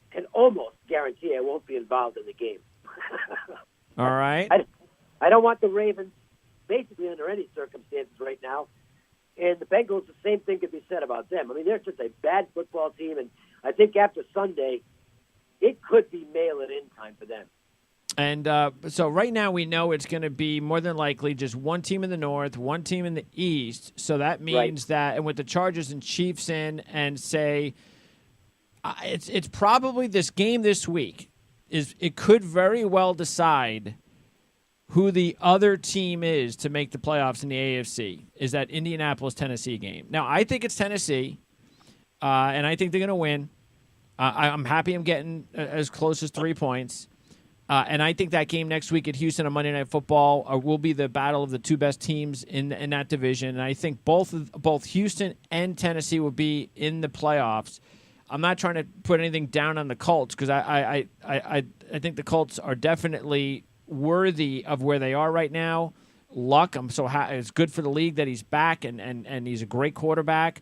Speaker 2: can almost guarantee I won't be involved in the game.
Speaker 1: All right.
Speaker 2: I don't want the Ravens basically under any circumstances right now. And the Bengals, the same thing could be said about them. I mean, they're just a bad football team, and I think after Sunday, it could be mail-it-in time for them.
Speaker 1: And so right now we know it's going to be more than likely just one team in the North, one team in the East. So that means that, and with the Chargers and Chiefs in, and say it's probably this game this week it could very well decide who the other team is to make the playoffs in the AFC. Is that Indianapolis-Tennessee game? Now I think it's Tennessee, and I think they're going to win. I'm happy I'm getting as close as 3 points. And I think that game next week at Houston on Monday Night Football will be the battle of the two best teams in that division. And I think both Houston and Tennessee will be in the playoffs. I'm not trying to put anything down on the Colts because I think the Colts are definitely worthy of where they are right now. Luck, it's good for the league that he's back and he's a great quarterback.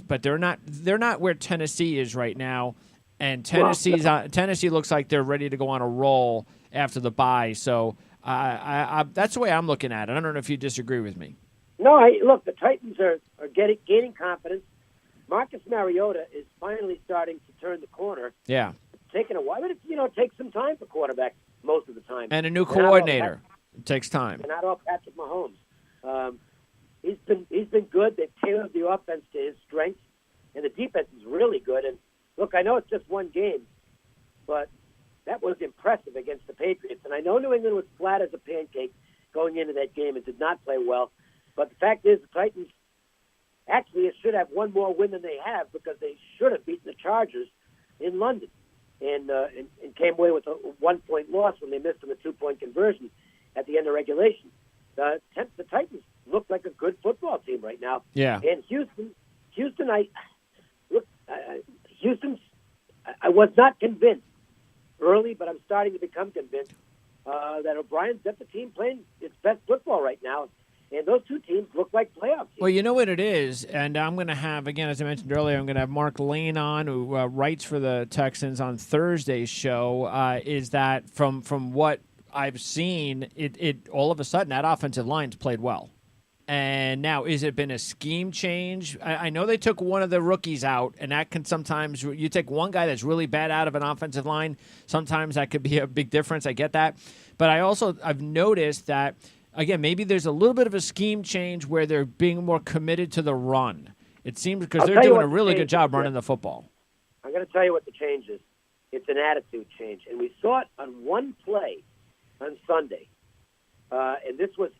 Speaker 1: But they're not where Tennessee is right now. And Tennessee looks like they're ready to go on a roll after the bye. So that's the way I'm looking at it. I don't know if you disagree with me.
Speaker 2: No, look, the Titans are gaining confidence. Marcus Mariota is finally starting to turn the corner.
Speaker 1: Yeah.
Speaker 2: It's taken a while, but it takes some time for quarterbacks most of the time.
Speaker 1: And a new coordinator. It takes time.
Speaker 2: And not all Patrick Mahomes. He's been good. They've tailored the offense to his strengths, and the defense is really good. And look, I know it's just one game, but that was impressive against the Patriots. And I know New England was flat as a pancake going into that game and did not play well. But the fact is, the Titans actually should have one more win than they have because they should have beaten the Chargers in London and came away with a 1-point loss when they missed on the 2-point conversion at the end of regulation. The Titans look like a good football team right now.
Speaker 1: Yeah.
Speaker 2: And Houston, I was not convinced early, but I'm starting to become convinced that O'Brien's got the team playing its best football right now. And those two teams look like playoff teams.
Speaker 1: Well, you know what it is, and I'm going to have, again, as I mentioned earlier, I'm going to have Mark Lane on, who writes for the Texans on Thursday's show, is that from what I've seen, it all of a sudden that offensive line's played well. And now, has it been a scheme change? I know they took one of the rookies out, and that can sometimes, you take one guy that's really bad out of an offensive line, sometimes that could be a big difference. I get that. But I've noticed that, again, maybe there's a little bit of a scheme change where they're being more committed to the run. It seems because they're doing a really good job running the football.
Speaker 2: I'm going to tell you what the change is. It's an attitude change. And we saw it on one play on Sunday. And this was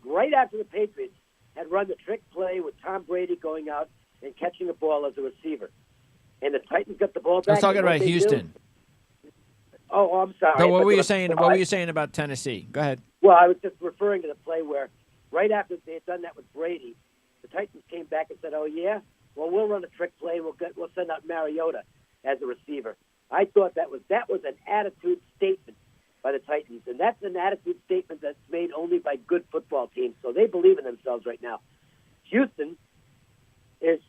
Speaker 2: right after the Patriots had run the trick play with Tom Brady going out and catching a ball as a receiver. And the Titans got the ball back.
Speaker 1: I was talking about Houston.
Speaker 2: Oh, I'm sorry.
Speaker 1: But what were you saying? What were you saying about Tennessee? Go ahead.
Speaker 2: Well, I was just referring to the play where right after they had done that with Brady, the Titans came back and said, "Oh yeah, well, we'll run a trick play. We'll send out Mariota as a receiver. I thought that was an attitude statement by the Titans, and that's an attitude statement that's made only by good football teams. So they believe in themselves right now. Houston is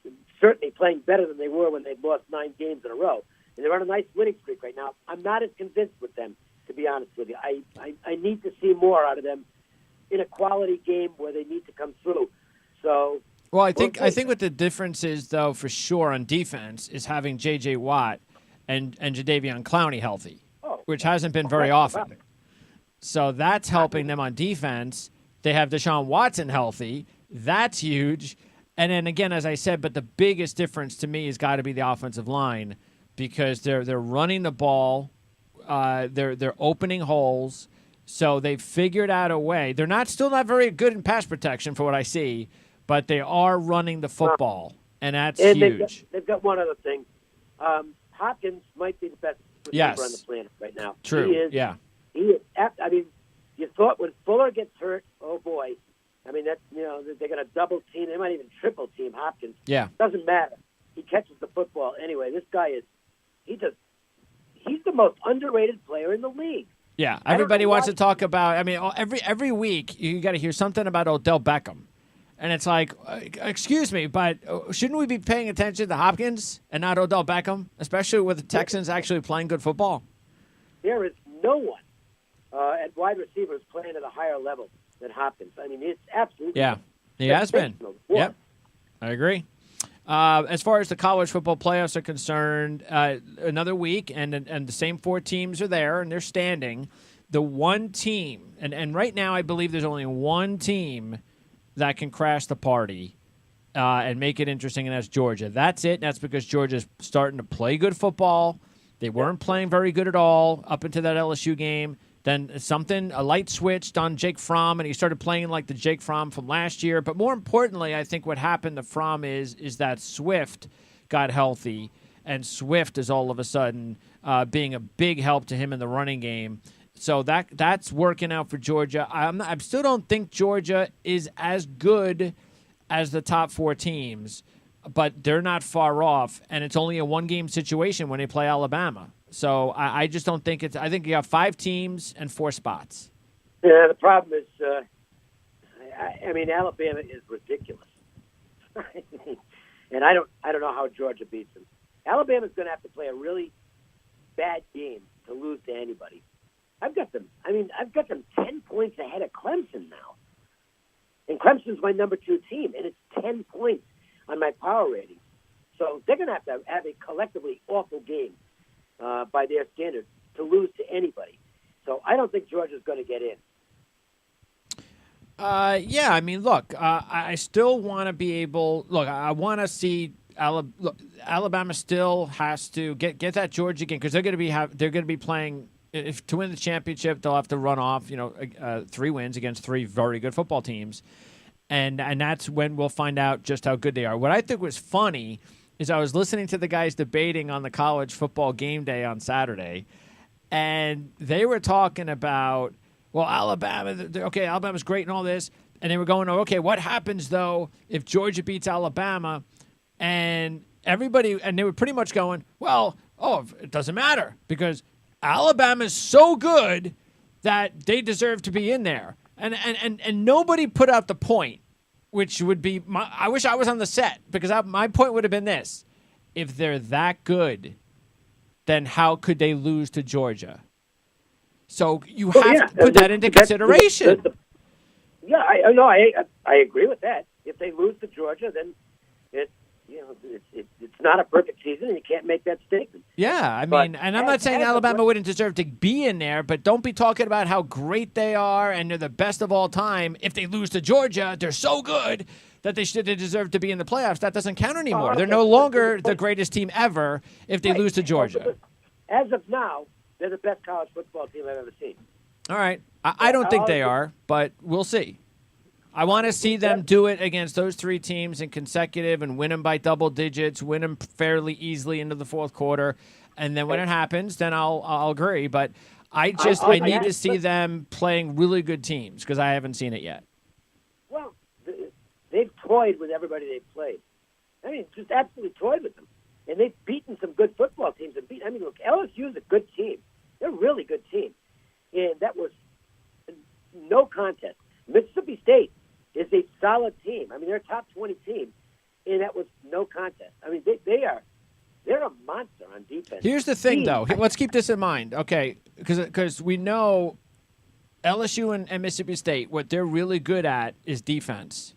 Speaker 2: certainly playing better than they were when they lost 9 games in a row, and they're on a nice winning streak right now. I'm not as convinced with them, to be honest with you. I need to see more out of them in a quality game where they need to come through. So,
Speaker 1: well, I think what the difference is, though, for sure on defense is having J.J. Watt and Jadeveon Clowney healthy, which hasn't been very often. So that's helping them on defense. They have Deshaun Watson healthy. That's huge. And then again, as I said, but the biggest difference to me has got to be the offensive line, because they're running the ball, they're opening holes. So they've figured out a way. They're still not very good in pass protection for what I see, but they are running the football, and that's huge.
Speaker 2: They've got one other thing. Hopkins might be the best receiver on the planet right now.
Speaker 1: True.
Speaker 2: He is.
Speaker 1: Yeah.
Speaker 2: He is. I mean, you thought when Fuller gets hurt, oh boy. I mean, that's, they're going to double team. They might even triple team Hopkins.
Speaker 1: Yeah.
Speaker 2: Doesn't matter. He catches the football anyway. This guy he's the most underrated player in the league.
Speaker 1: Yeah. Everybody wants to talk about, I mean, every week you got to hear something about Odell Beckham. And it's like, excuse me, but shouldn't we be paying attention to Hopkins and not Odell Beckham, especially with the Texans actually playing good football?
Speaker 2: There is no one at wide receivers playing at a higher level than Hopkins. I mean, it's absolutely.
Speaker 1: Yeah, he has been. Yep, I agree. As far as the college football playoffs are concerned, another week, and the same 4 teams are there, and they're standing. The one team, and right now I believe there's only one team that can crash the party and make it interesting, and that's Georgia. That's it. That's because Georgia's starting to play good football. They weren't playing very good at all up into that LSU game. Then a light switched on Jake Fromm, and he started playing like the Jake Fromm from last year. But more importantly, I think what happened to Fromm is that Swift got healthy, and Swift is all of a sudden being a big help to him in the running game. So that's working out for Georgia. I still don't think Georgia is as good as the top 4 teams, but they're not far off, and it's only a 1-game situation when they play Alabama. So I just don't think it's – I think you have 5 teams and 4 spots.
Speaker 2: Yeah, the problem is, I mean, Alabama is ridiculous. And I don't know how Georgia beats them. Alabama's going to have to play a really bad game to lose to anybody. I've got them 10 points ahead of Clemson now. And Clemson's my number 2 team, and it's 10 points on my power rating. So they're going to have a collectively awful game by their standards to lose to anybody. So I don't think Georgia's going to get in.
Speaker 1: Yeah, I mean, look, I still want to be able – look, I want to see Alabama still has to get that Georgia game, because they're going to be playing – if to win the championship, they'll have to run off, 3 wins against 3 very good football teams, and that's when we'll find out just how good they are. What I think was funny is I was listening to the guys debating on the college football game day on Saturday, and they were talking about, well, Alabama's great and all this, and they were going, okay, what happens though if Georgia beats Alabama? And they were pretty much going, well, it doesn't matter because Alabama's so good that they deserve to be in there. And nobody put out the point, which would be I wish I was on the set, because my point would have been this. If they're that good, then how could they lose to Georgia? So you have to put that into consideration.
Speaker 2: Yeah, I agree with that. If they lose to Georgia, then it's not a perfect season, and you can't make that statement.
Speaker 1: Yeah, I mean, and I'm not saying Alabama wouldn't deserve to be in there, but don't be talking about how great they are and they're the best of all time. If they lose to Georgia, they're so good that they deserve to be in the playoffs. That doesn't count anymore. They're no longer the greatest team ever if they lose to Georgia.
Speaker 2: As of now, they're the best college football team I've ever seen.
Speaker 1: All right. I don't think they are, but we'll see. I want to see them do it against those 3 teams in consecutive and win them by double digits, win them fairly easily into the fourth quarter, and then when it happens, then I'll agree. But I need to see them playing really good teams because I haven't seen it yet.
Speaker 2: Well, they've toyed with everybody they've played. I mean, just absolutely toyed with them. And they've beaten some good football teams. I mean, look, LSU is a good team. They're a really good team. And that was no contest. Mississippi State is a solid team. I mean, they're a top 20 team, and that was no contest. I mean, they're a monster on defense.
Speaker 1: Here's the thing, though. Let's keep this in mind, okay? Because we know LSU and Mississippi State, what they're really good at is defense.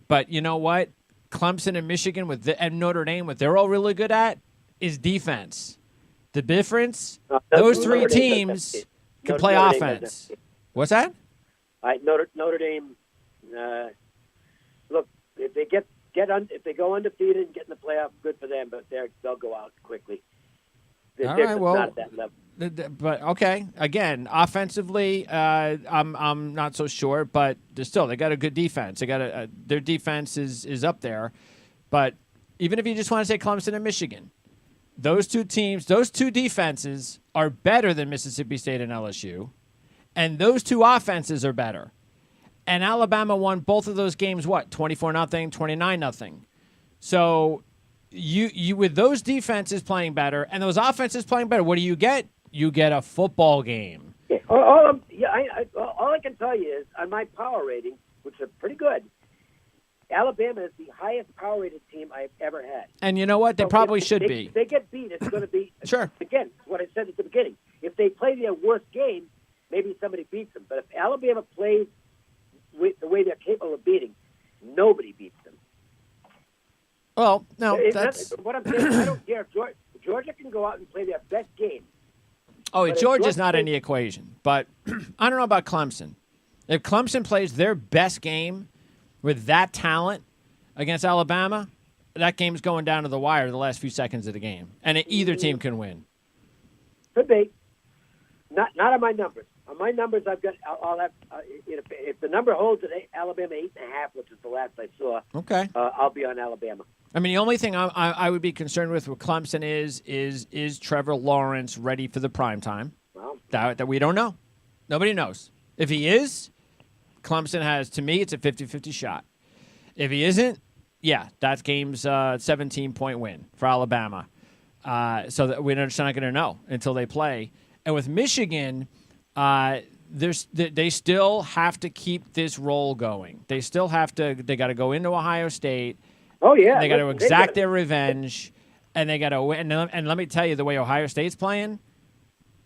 Speaker 1: But you know what? Clemson and Michigan and Notre Dame, what they're all really good at is defense. The difference, those three teams can play offense. What's that?
Speaker 2: Notre Dame. Look, if they if they go undefeated and get in the playoff, good for them. But they'll go out quickly. They're not at that level.
Speaker 1: But okay, again, offensively, I'm not so sure, but they got a good defense. They got their defense is up there. But even if you just want to say Clemson and Michigan, those two teams, those two defenses are better than Mississippi State and LSU, and those two offenses are better. And Alabama won both of those games, 24-0, 29-0. So you with those defenses playing better and those offenses playing better, what do you get? You get a football game.
Speaker 2: Yeah, all I can tell you is on my power ratings, which are pretty good, Alabama is the highest power-rated team I've ever had.
Speaker 1: And you know what? They probably should be.
Speaker 2: If they get beat, it's going to be
Speaker 1: sure.
Speaker 2: Again, what I said at the beginning. If they play their worst game, maybe somebody beats them. But if Alabama plays with the way they're capable of beating, nobody beats them.
Speaker 1: Well, no, that's
Speaker 2: what I'm saying. I don't care if Georgia can go out and play their best game.
Speaker 1: Oh, Georgia's not in the equation. But I don't know about Clemson. If Clemson plays their best game with that talent against Alabama, that game's going down to the wire the last few seconds of the game, and either team can win.
Speaker 2: Could be. Not on my numbers. On my numbers, I'll have. If the number holds at Alabama 8.5, which is the last I saw,
Speaker 1: okay,
Speaker 2: I'll be on Alabama.
Speaker 1: I mean, the only thing I would be concerned with Clemson is Trevor Lawrence ready for the prime time?
Speaker 2: Well,
Speaker 1: that we don't know. Nobody knows. If he is, Clemson has, to me, it's a 50-50 shot. If he isn't, yeah, that game's a 17-point win for Alabama. So that we're just not going to know until they play. And with Michigan, they still have to keep this roll going. They still have to. They got to go into Ohio State.
Speaker 2: Oh yeah,
Speaker 1: they got to exact their revenge, and they got to win. And let me tell you, the way Ohio State's playing,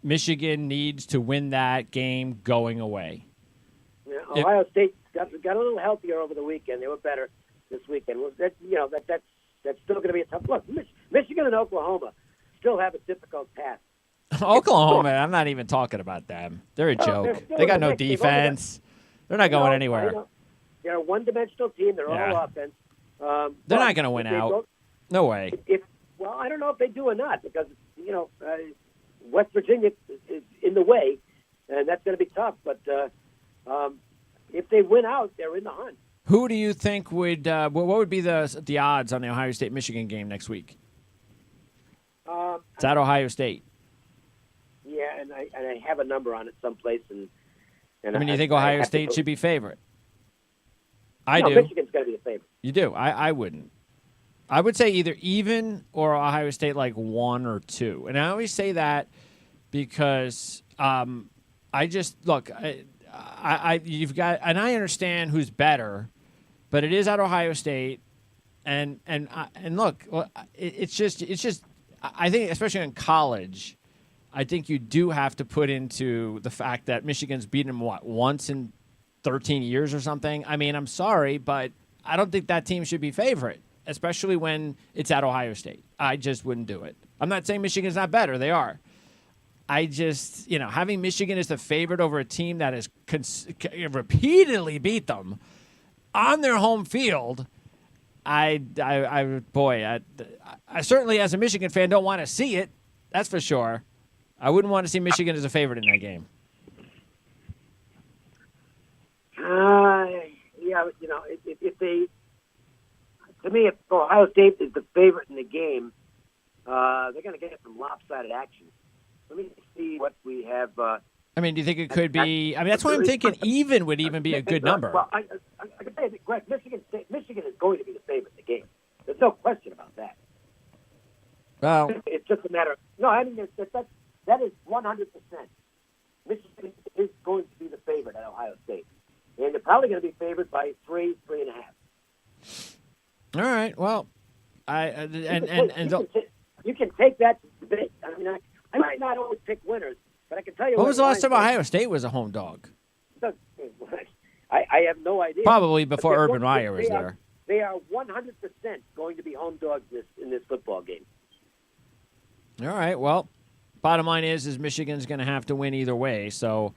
Speaker 1: Michigan needs to win that game going away.
Speaker 2: Yeah, Ohio State got a little healthier over the weekend. They were better this weekend. Well, that's still going to be a tough look. Michigan and Oklahoma still have a difficult task.
Speaker 1: Oklahoma, I'm not even talking about them. They're a joke. They got no defense. They're not going anywhere.
Speaker 2: They're a one-dimensional team. They're all offense.
Speaker 1: They're not going to win out. No way.
Speaker 2: Well, I don't know if they do or not because, West Virginia is in the way, and that's going to be tough. But if they win out, they're in the hunt.
Speaker 1: Who do you think would what would be the odds on the Ohio State-Michigan game next week? It's at Ohio State.
Speaker 2: Yeah, and I have a number on it someplace. And
Speaker 1: I mean, you think Ohio State should be favorite? I do.
Speaker 2: Michigan's got to be a favorite.
Speaker 1: You do. I wouldn't. I would say either even or Ohio State like 1 or 2. And I always say that because I just look. You've got, and I understand who's better, but it is at Ohio State, and look, it's just. I think especially in college, I think you do have to put into the fact that Michigan's beaten them once in 13 years or something. I mean, I'm sorry, but I don't think that team should be favorite, especially when it's at Ohio State. I just wouldn't do it. I'm not saying Michigan's not better. They are. I just, having Michigan as the favorite over a team that has repeatedly beat them on their home field, I certainly, as a Michigan fan, don't want to see it. That's for sure. I wouldn't want to see Michigan as a favorite in that game.
Speaker 2: If Ohio State is the favorite in the game, they're going to get some lopsided action. Let me see what we have.
Speaker 1: Do you think it could be? That's why I'm thinking even would even be a good number.
Speaker 2: Well, I can tell you, Greg, Michigan is going to be the favorite in the game.
Speaker 1: Well,
Speaker 2: It's just a matter of – no, I mean, that is 100%. Michigan is going to be the favorite at Ohio State. And they're probably going to be favored by 3.5.
Speaker 1: all right. Well,
Speaker 2: you can take that debate. I mean, I might not always pick winners, but I can tell you.
Speaker 1: When was the last time Ohio State was a home dog?
Speaker 2: I have no idea.
Speaker 1: Probably before Urban Meyer was there.
Speaker 2: They are 100% going to be home dogs in this football game.
Speaker 1: All right. Well, bottom line is Michigan's going to have to win either way. So,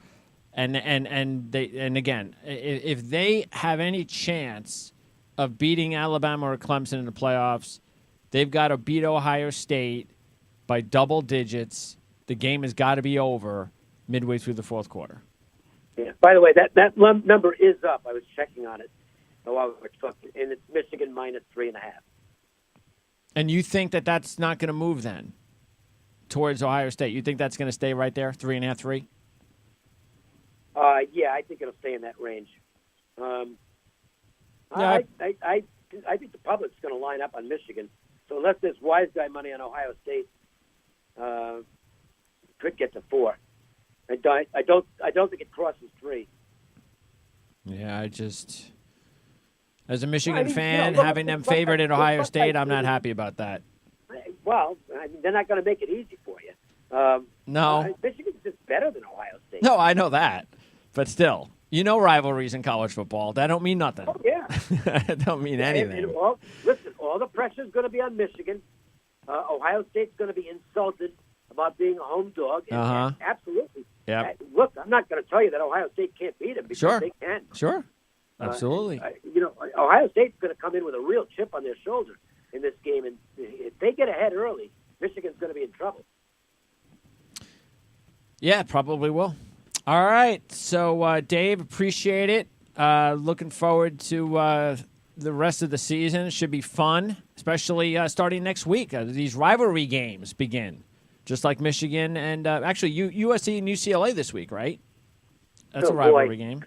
Speaker 1: and again, if they have any chance of beating Alabama or Clemson in the playoffs, they've got to beat Ohio State by double digits. The game has got to be over midway through the fourth quarter.
Speaker 2: Yeah. By the way, that number is up. I was checking on it while we were talking, and it's Michigan minus 3.5.
Speaker 1: And you think that that's not going to move then towards Ohio State? You think that's going to stay right there, 3.5, 3?
Speaker 2: Yeah, I think it'll stay in that range.
Speaker 1: Yeah.
Speaker 2: I think the public's going to line up on Michigan. So unless there's wise guy money on Ohio State, could get to 4. I don't think it crosses 3.
Speaker 1: Yeah, as a Michigan fan, having them favored at Ohio State, I'm not happy about that.
Speaker 2: Well, they're not going to make it easy for you.
Speaker 1: No.
Speaker 2: Michigan's just better than Ohio State.
Speaker 1: No, I know that. But still, rivalries in college football. That don't mean nothing.
Speaker 2: Oh, yeah.
Speaker 1: That don't mean anything.
Speaker 2: Listen, all the pressure's going to be on Michigan. Ohio State's going to be insulted about being a home dog. And absolutely.
Speaker 1: Yeah.
Speaker 2: Look, I'm not going to tell you that Ohio State can't beat them because they can.
Speaker 1: Sure. Absolutely.
Speaker 2: Ohio State's going to come in with a real chip on their shoulder in this game, and if they get ahead early, Michigan's going to be in trouble.
Speaker 1: Yeah, probably will. All right. So, Dave, appreciate it. Looking forward to the rest of the season. Should be fun, especially starting next week. These rivalry games begin, just like Michigan and actually USC and UCLA this week, right? That's a rivalry game.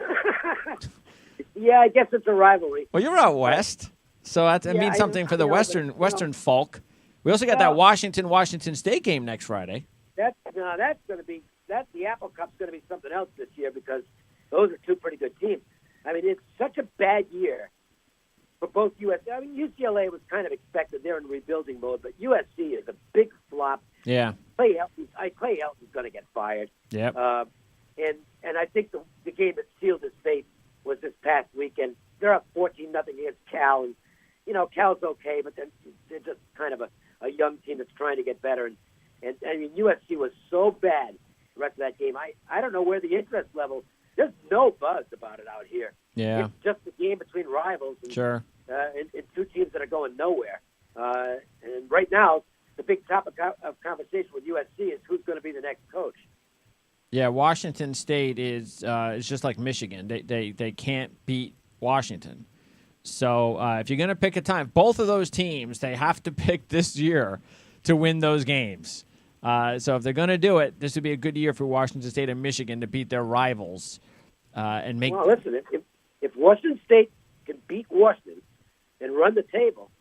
Speaker 2: Yeah, I guess it's a rivalry.
Speaker 1: Well, you're out west, so that means something for the Western folk. We also got that Washington State game next Friday.
Speaker 2: That's going to be the Apple Cup's going to be something else this year because those are two pretty good teams. I mean, it's such a bad year for both USC. I mean, UCLA was kind of expected; they're in rebuilding mode, but USC is a big flop.
Speaker 1: Yeah,
Speaker 2: Clay Helton's going to get fired.
Speaker 1: Yep.
Speaker 2: And I think the game that sealed his fate was this past weekend. They're up 14-0 against Cal, and Cal's okay, but they're just kind of a young team that's trying to get better. And I mean, USC was so bad the rest of that game. I don't know where the interest level. There's no buzz about it out here.
Speaker 1: Yeah,
Speaker 2: it's just a game between rivals. And,
Speaker 1: sure.
Speaker 2: And two teams that are going nowhere. And right now, the big topic of conversation with USC is who's going to be the next coach.
Speaker 1: Yeah, Washington State is just like Michigan. They can't beat Washington. So if you're going to pick a time, both of those teams, they have to pick this year to win those games. So if they're going to do it, this would be a good year for Washington State and Michigan to beat their rivals and make.
Speaker 2: Well, listen, if Washington State can beat Washington and run the table,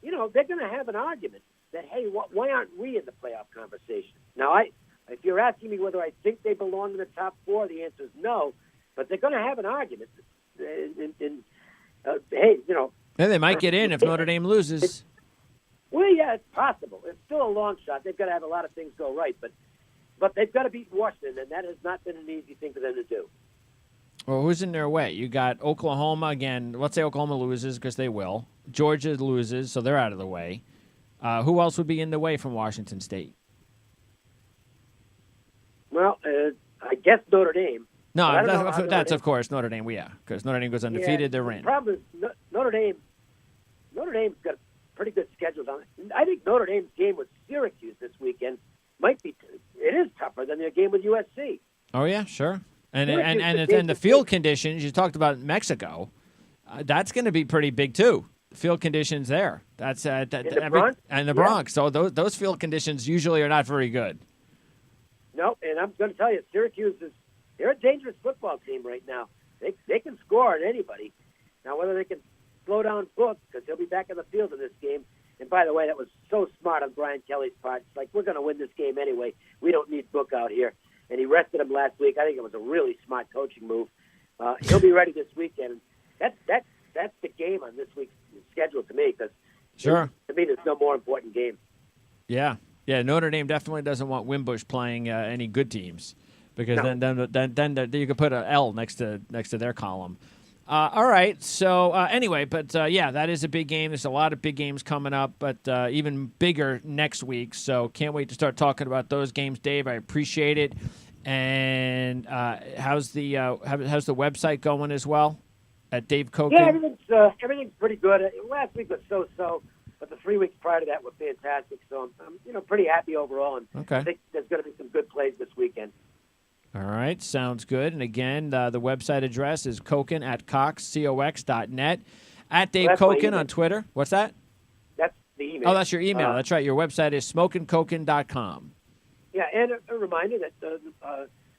Speaker 2: they're going to have an argument that, hey, why aren't we in the playoff conversation? Now, if you're asking me whether I think they belong in the top 4, the answer is no. But they're going to have an argument. Hey,
Speaker 1: And they might get in if Notre Dame loses.
Speaker 2: Well, yeah, it's possible. It's still a long shot. They've got to have a lot of things go right. But they've got to beat Washington, and that has not been an easy thing for them to do.
Speaker 1: Well, who's in their way? You got Oklahoma again. Let's say Oklahoma loses because they will. Georgia loses, so they're out of the way. Who else would be in the way from Washington State?
Speaker 2: Well, I guess Notre Dame.
Speaker 1: No, that's of course Notre Dame. Yeah, because Notre Dame goes undefeated. They're in.
Speaker 2: The problem is Notre Dame's got a pretty good schedule on it. I think Notre Dame's game with Syracuse this weekend it is tougher than their game with USC.
Speaker 1: Oh yeah, sure. And the field conditions you talked about in Mexico, that's going to be pretty big too. Field conditions there. That's the Bronx. So those field conditions usually are not very good.
Speaker 2: No, and I'm going to tell you, Syracuse they're a dangerous football team right now. They can score on anybody. Now, whether they can slow down Book, because he'll be back in the field in this game, And by the way, that was so smart on Brian Kelly's part. It's like, we're going to win this game anyway. We don't need Book out here. And he rested him last week. I think it was a really smart coaching move. He'll be ready this weekend. That's the game on this week's schedule to me, because
Speaker 1: sure,
Speaker 2: to me, there's no more important game.
Speaker 1: Yeah. Notre Dame definitely doesn't want Wimbush playing any good teams, because
Speaker 2: No.
Speaker 1: then you could put an L next to their column. All right. So anyway, but that is a big game. There's a lot of big games coming up, but even bigger next week. So can't wait to start talking about those games, Dave. I appreciate it. And how's the website going as well at Dave Cokin?
Speaker 2: Yeah, everything's pretty good. Last week was so, but the 3 weeks prior to that were fantastic. So I'm pretty happy overall, and
Speaker 1: okay.
Speaker 2: I think there's going to be some good plays this weekend.
Speaker 1: All right, sounds good. And again, the website address is Cokin at cox.net. At Dave Cokin on Twitter. What's that?
Speaker 2: That's the email.
Speaker 1: Oh, that's your email. That's right. Your website is smokingcokin.com.
Speaker 2: Yeah, and a reminder that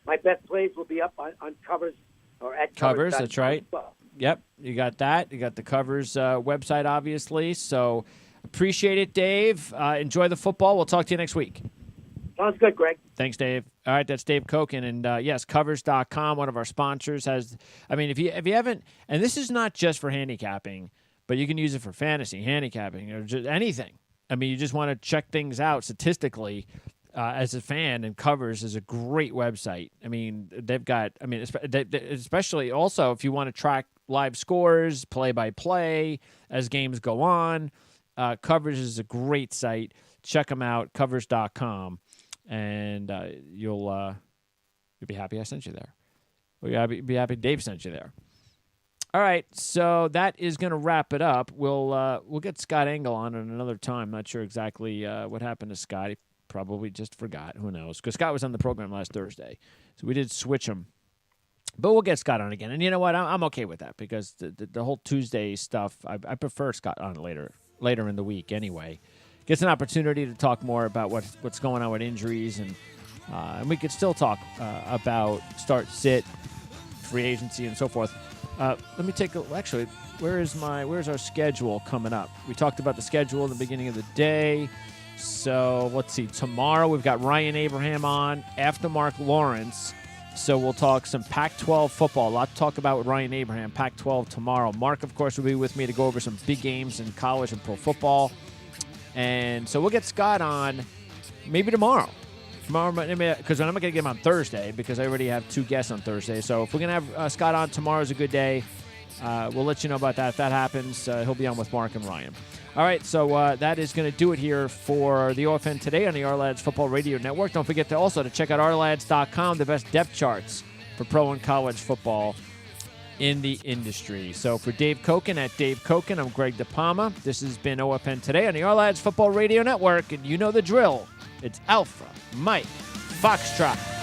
Speaker 2: my best plays will be up on Covers or at
Speaker 1: Covers. That's right.
Speaker 2: Well.
Speaker 1: Yep, you got that. You got the Covers website, obviously. So appreciate it, Dave. Enjoy the football. We'll talk to you next week.
Speaker 2: Sounds good, Greg.
Speaker 1: Thanks, Dave. All right, that's Dave Cokin. And, yes, Covers.com, one of our sponsors, has – I mean, if you haven't – and this is not just for handicapping, but you can use it for fantasy, handicapping, or just anything. I mean, you just want to check things out statistically as a fan, and Covers is a great website. I mean, they've got – I mean, especially also if you want to track live scores, play-by-play as games go on, Covers is a great site. Check them out, Covers.com. And you'll be happy I sent you there. You'll be happy Dave sent you there. All right, so that is going to wrap it up. We'll get Scott Engel on at another time. Not sure exactly what happened to Scott. He probably just forgot. Who knows? Because Scott was on the program last Thursday, so we did switch him. But we'll get Scott on again. And you know what? I'm okay with that, because the whole Tuesday stuff, I prefer Scott on later in the week anyway. Gets an opportunity to talk more about what's going on with injuries, and we could still talk about start, sit, free agency, and so forth. Let me take actually, where's our schedule coming up? We talked about the schedule in the beginning of the day. So let's see. Tomorrow we've got Ryan Abraham on after Mark Lawrence. So we'll talk some Pac-12 football. A lot to talk about with Ryan Abraham. Pac-12 tomorrow. Mark, of course, will be with me to go over some big games in college and pro football. And so we'll get Scott on maybe tomorrow. Because I'm not going to get him on Thursday, because I already have 2 guests on Thursday. So if we're going to have Scott on, tomorrow's a good day. We'll let you know about that. If that happens, he'll be on with Mark and Ryan. All right, so that is going to do it here for the OFN Today on the Our-Lads Football Radio Network. Don't forget to check out ourlads.com, the best depth charts for pro and college football in the industry. So for Dave Cokin at Dave Cokin, I'm Greg DePalma. This has been OFN Today on the Our-Lads Football Radio Network, and you know the drill. It's Alpha Mike Foxtrot.